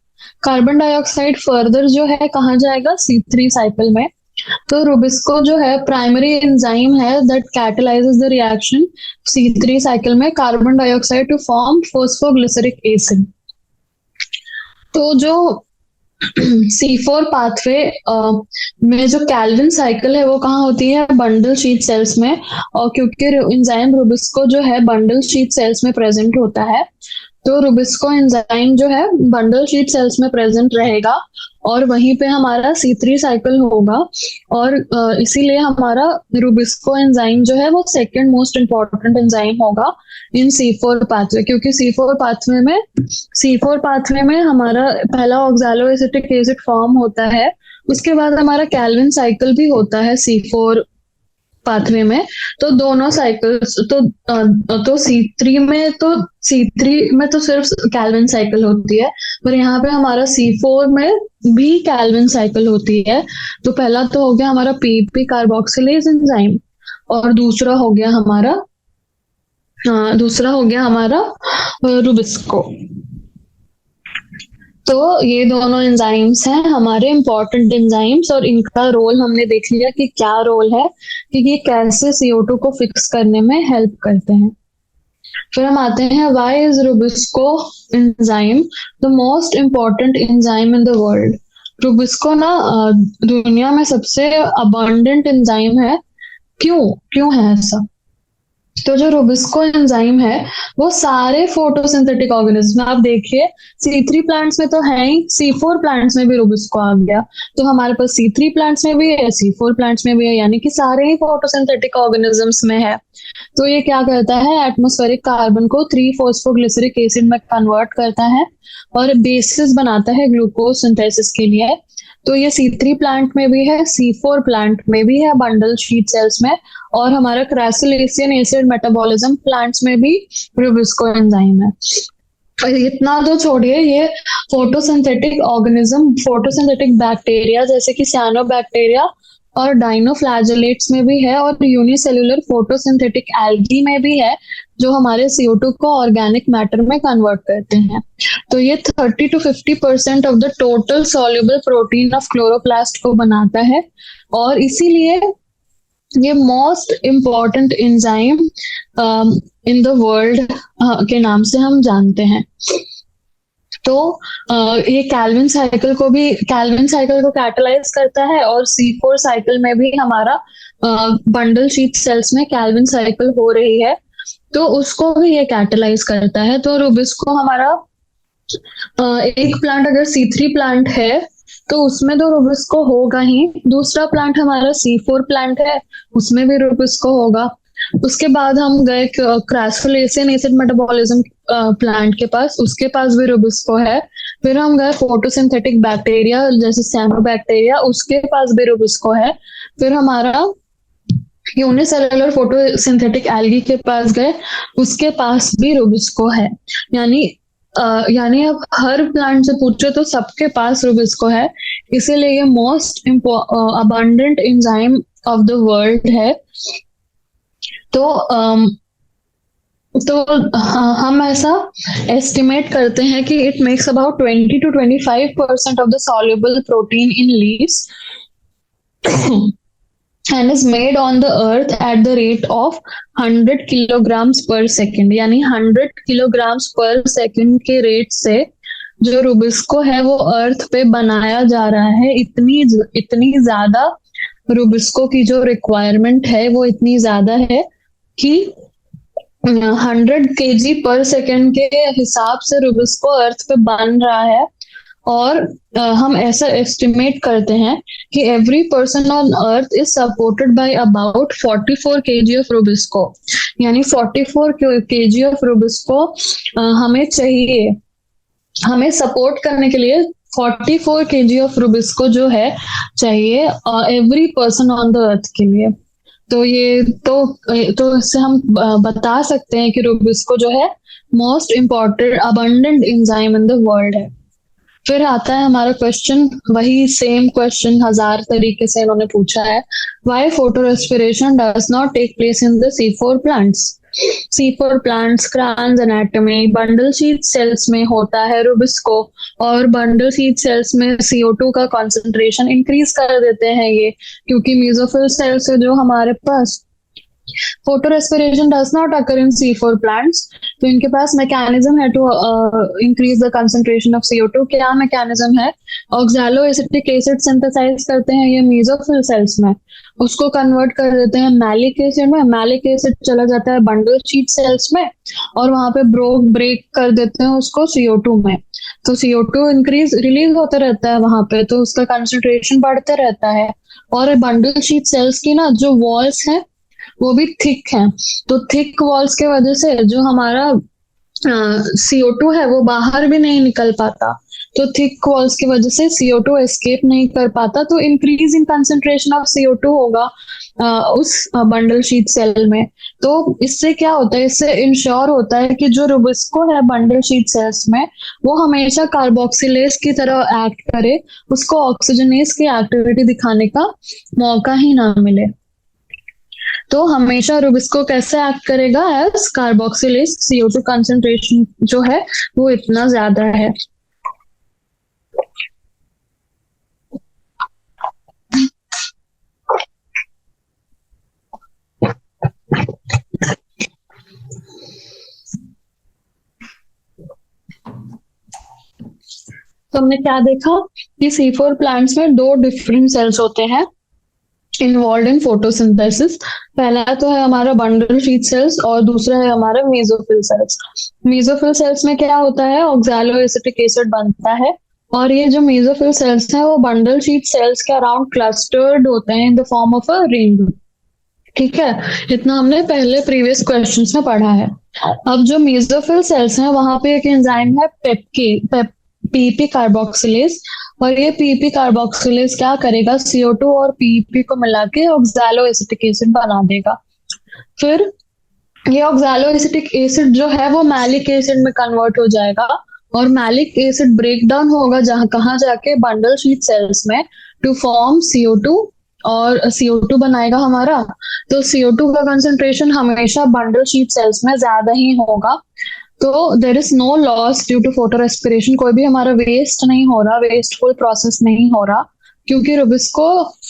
Carbon dioxide further जो है कहाँ जाएगा, C3 साइकिल में। तो रुबिस्को जो है प्राइमरी एंजाइम है that catalyses the reaction C3 cycle में carbon dioxide to form phosphoglyceric acid. तो जो C4 पाथवे में जो कैल्विन साइकिल है वो कहाँ होती है, बंडल शीट सेल्स में। और क्योंकि एंजाइम रुबिस्को जो है बंडल शीट सेल्स में प्रेजेंट होता है, तो रुबिस्को एंजाइम जो है बंडल शीट सेल्स में प्रेजेंट रहेगा और वहीं पे हमारा C3 साइकिल होगा। और इसीलिए हमारा रुबिस्को एंजाइम जो है वो सेकंड मोस्ट इम्पोर्टेंट एंजाइम होगा इन C4 पाथवे, क्योंकि C4 पाथवे में हमारा पहला ऑक्सैलो एसिटिक एसिड फॉर्म होता है, उसके बाद हमारा कैल्विन साइकिल भी होता है C4 पाथवे में। तो दोनों साइकिल्स तो C3 में तो सिर्फ कैल्विन साइकिल होती है, पर यहाँ पे हमारा C4 में भी कैल्विन साइकिल होती है। तो पहला तो हो गया हमारा पीपी कार्बोक्सिलेज एंजाइम, और दूसरा हो गया हमारा रुबिस्को। तो ये दोनों एंजाइम्स हैं हमारे इम्पोर्टेंट एंजाइम्स, और इनका रोल हमने देख लिया कि क्या रोल है, कि ये कैसे CO2 को फिक्स करने में हेल्प करते हैं। फिर हम आते हैं why is Rubisco enzyme the most important enzyme in the world. Rubisco ना दुनिया में सबसे अबंडेंट एंजाइम है। क्यों है ऐसा? तो जो रुबिस्को एंजाइम है वो सारे फोटोसिंथेटिक ऑर्गेनिज्म, आप देखिए C3 प्लांट्स में तो है ही, C4 प्लांट्स में भी रुबिस्को आ गया। तो हमारे पास C3 प्लांट्स में भी है, C4 प्लांट्स में भी है, यानी कि सारे ही फोटोसिंथेटिक ऑर्गेनिजम्स में है। तो ये क्या करता है, एटमॉस्फेरिक कार्बन को 3-फॉस्फोग्लिसरिक एसिड में कन्वर्ट करता है और बेसिस बनाता है ग्लूकोज सिंथेसिस के लिए। तो ये C3 प्लांट में भी है, C4 प्लांट में भी है बंडल शीट सेल्स में, और हमारा क्रैसुलेसियन एसिड मेटाबॉलिज्म प्लांट्स में भी रुबिस्को एंजाइम है। और इतना तो छोड़िए, ये फोटोसिंथेटिक ऑर्गेनिज्म, फोटोसिंथेटिक बैक्टीरिया जैसे कि साइनोबैक्टीरिया और डाइनोफ्लैजेलेट्स में भी है, और यूनिसेल्युलर फोटोसिंथेटिक एल्गी में भी है, जो हमारे CO2 को ऑर्गेनिक मैटर में कन्वर्ट करते हैं। तो ये 30-50% of the total soluble protein of chloroplast को बनाता है, और इसीलिए ये most important enzyme in the world के नाम से हम जानते हैं। तो ये कैल्विन साइकिल को कैटलाइज करता है, और C4 साइकिल में भी हमारा बंडल शीट सेल्स में कैल्विन साइकिल हो रही है, तो उसको भी ये कैटलाइज करता है। तो रुबिस्को हमारा एक प्लांट अगर C3 प्लांट है तो उसमें तो रुबिस्को होगा ही, दूसरा प्लांट हमारा C4 प्लांट है उसमें भी रुबिस्को होगा। उसके बाद हम गए क्रैसुलेसियन एसिड मेटाबॉलिज्म प्लांट के पास, उसके पास भी रुबिस्को है। फिर हम गए फोटोसिंथेटिक बैक्टीरिया जैसे साइनोबैक्टीरिया, उसके पास भी रुबिस्को है। फिर हमारा यूनिसेलुलर फोटोसिंथेटिक एल्गी के पास गए, उसके पास भी रुबिस्को है। यानी अब हर प्लांट से पूछो तो सबके पास रुबिस्को है, इसीलिए ये most abundant enzyme of the world है। तो हम ऐसा एस्टिमेट करते हैं कि it makes about 20-25% of the soluble protein in leaves and is made on the earth at the rate of 100 kilograms per second, यानी 100 kilograms per second के rate से जो रुबिस्को है वो अर्थ पे बनाया जा रहा है, इतनी इतनी ज्यादा रुबिस्को की जो रिक्वायरमेंट है वो इतनी ज्यादा है कि 100 kg/सेकेंड के हिसाब से रुबिस्को अर्थ पे बन रहा है। और हम ऐसा एस्टिमेट करते हैं कि every person on earth is supported by about 44 kg of Rubisco, यानी 44 kg ऑफ रुबिस्को हमें चाहिए, हमें सपोर्ट करने के लिए 44 kg ऑफ रुबिस्को जो है चाहिए every person on the earth के लिए। तो ये तो इससे हम बता सकते हैं कि रुबिस्को जो है most important abundant enzyme in the world है। फिर आता है हमारा क्वेश्चन, वही सेम क्वेश्चन 1000 तरीके से इन्होंने पूछा है। Why photo respiration does not take place in the C4 plants? C4 plants Kranz anatomy bundle sheath cells में होता है रुबिस्को, और बंडल शीट सेल्स में CO2 का कॉन्सेंट्रेशन इंक्रीज कर देते हैं ये, क्योंकि मेसोफिल सेल्स है जो हमारे पास। Photo respiration does not occur in C4 plants, तो इनके पास मैकेनिज्म है to increase the concentration of CO2। क्या मैकेनिज्म है? ऑक्सैलो एसिटिक एसिड सिंथेसाइज करते हैं ये मेसोफिल सेल्स में, उसको कन्वर्ट कर देते हैं मैलिक एसिड में, मैलिक एसिड चला जाता है बंडल शीट सेल्स में और वहां पे ब्रेक कर देते हैं उसको CO2 में। तो CO2 इंक्रीज रिलीज होता रहता है वहां पे, तो उसका कंसंट्रेशन बढ़ते रहता है। और बंडल शीट सेल्स की ना जो वॉल्स हैं वो भी थिक है, तो थिक वॉल्स के वजह से जो हमारा CO2 है वो बाहर भी नहीं निकल पाता, तो थिक वॉल्स की वजह से CO2 एस्केप नहीं कर पाता, तो increase in concentration of CO2 होगा उस बंडल शीट सेल में। तो इससे क्या होता है, इससे इंश्योर होता है कि जो रुबिस्को है बंडल शीट सेल्स में वो हमेशा कार्बोक्सिलेज की तरह एक्ट करे, उसको ऑक्सीजनेज की एक्टिविटी दिखाने का मौका ही ना मिले। तो हमेशा रुबिस्को कैसे एक्ट करेगा? एज कार्बोक्सिलेज, CO2 कंसंट्रेशन जो है वो इतना ज्यादा है। तो हमने क्या देखा कि C4 प्लांट्स में 2 डिफरेंट सेल्स होते हैं इन्वॉल्व इन फोटोसिंथेसिस। पहला तो है हमारा बंडल शीट सेल्स और दूसरा है हमारा मेसोफिल सेल्स। मेसोफिल सेल्स में क्या होता है, ऑक्सैलो एसिटिक एसिड बनता है, और ये जो मेसोफिल सेल्स हैं वो बंडल शीट सेल्स के अराउंड क्लस्टर्ड होते हैं in the form of a ring. ठीक है, इतना हमने पहले प्रीवियस क्वेश्चंस में पढ़ा है। अब जो मेसोफिल सेल्स हैं वहां पे एक एंजाइम है PP कार्बोक्सिलेज, और ये PP कार्बोक्सिलेज क्या करेगा, CO2 और PP को मिला के ऑक्सैलो एसिटिक एसिड बना देगा। फिर ये ऑक्सैलो एसिटिक एसिड जो है वो मैलिक एसिड में कन्वर्ट हो जाएगा, और मैलिक एसिड ब्रेक डाउन होगा कहाँ जाके, बंडल शीट सेल्स में, टू फॉर्म CO2, और CO2 बनाएगा हमारा। तो CO2 का कंसंट्रेशन हमेशा बंडल शीट सेल्स में ज्यादा ही होगा। तो there is no loss due to photo respiration, कोई भी हमारा वेस्ट नहीं हो रहा, वेस्टफुल प्रोसेस नहीं हो रहा, क्योंकि रुबिस्को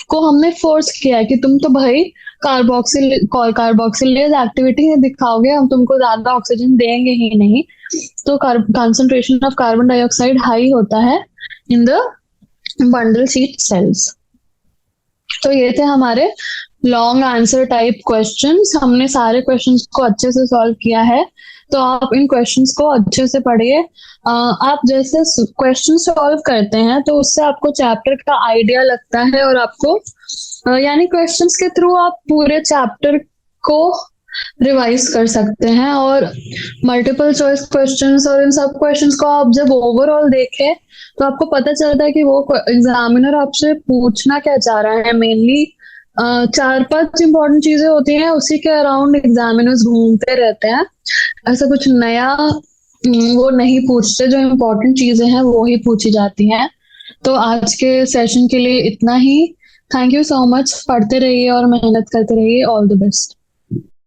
को हमने फोर्स किया है कि तुम तो भाई कार्बोक्सिलेज एक्टिविटी दिखाओगे, हम तुमको ज्यादा ऑक्सीजन देंगे ही नहीं। तो concentration of carbon dioxide high होता है in the bundle sheath sales. तो ये थे हमारे लॉन्ग आंसर टाइप क्वेश्चंस। हमने सारे क्वेश्चंस को अच्छे से सॉल्व किया है, तो आप इन क्वेश्चंस को अच्छे से पढ़िए। आप जैसे क्वेश्चन सॉल्व करते हैं तो उससे आपको चैप्टर का आइडिया लगता है, और आपको यानी क्वेश्चंस के थ्रू आप पूरे चैप्टर को रिवाइज कर सकते हैं। और मल्टीपल चॉइस क्वेश्चंस और इन सब क्वेश्चंस को आप जब ओवरऑल देखें तो आपको पता चलता है कि वो एग्जामिनर आपसे पूछना क्या चाह रहा है। मेनली 4-5 इंपॉर्टेंट चीजें होती हैं, उसी के अराउंड एग्जामिनर्स घूमते रहते हैं, ऐसा कुछ नया वो नहीं पूछते, जो इम्पोर्टेंट चीजें हैं वो ही पूछी जाती हैं। तो आज के सेशन के लिए इतना ही। थैंक यू सो मच, पढ़ते रहिए और मेहनत करते रहिए। All the best.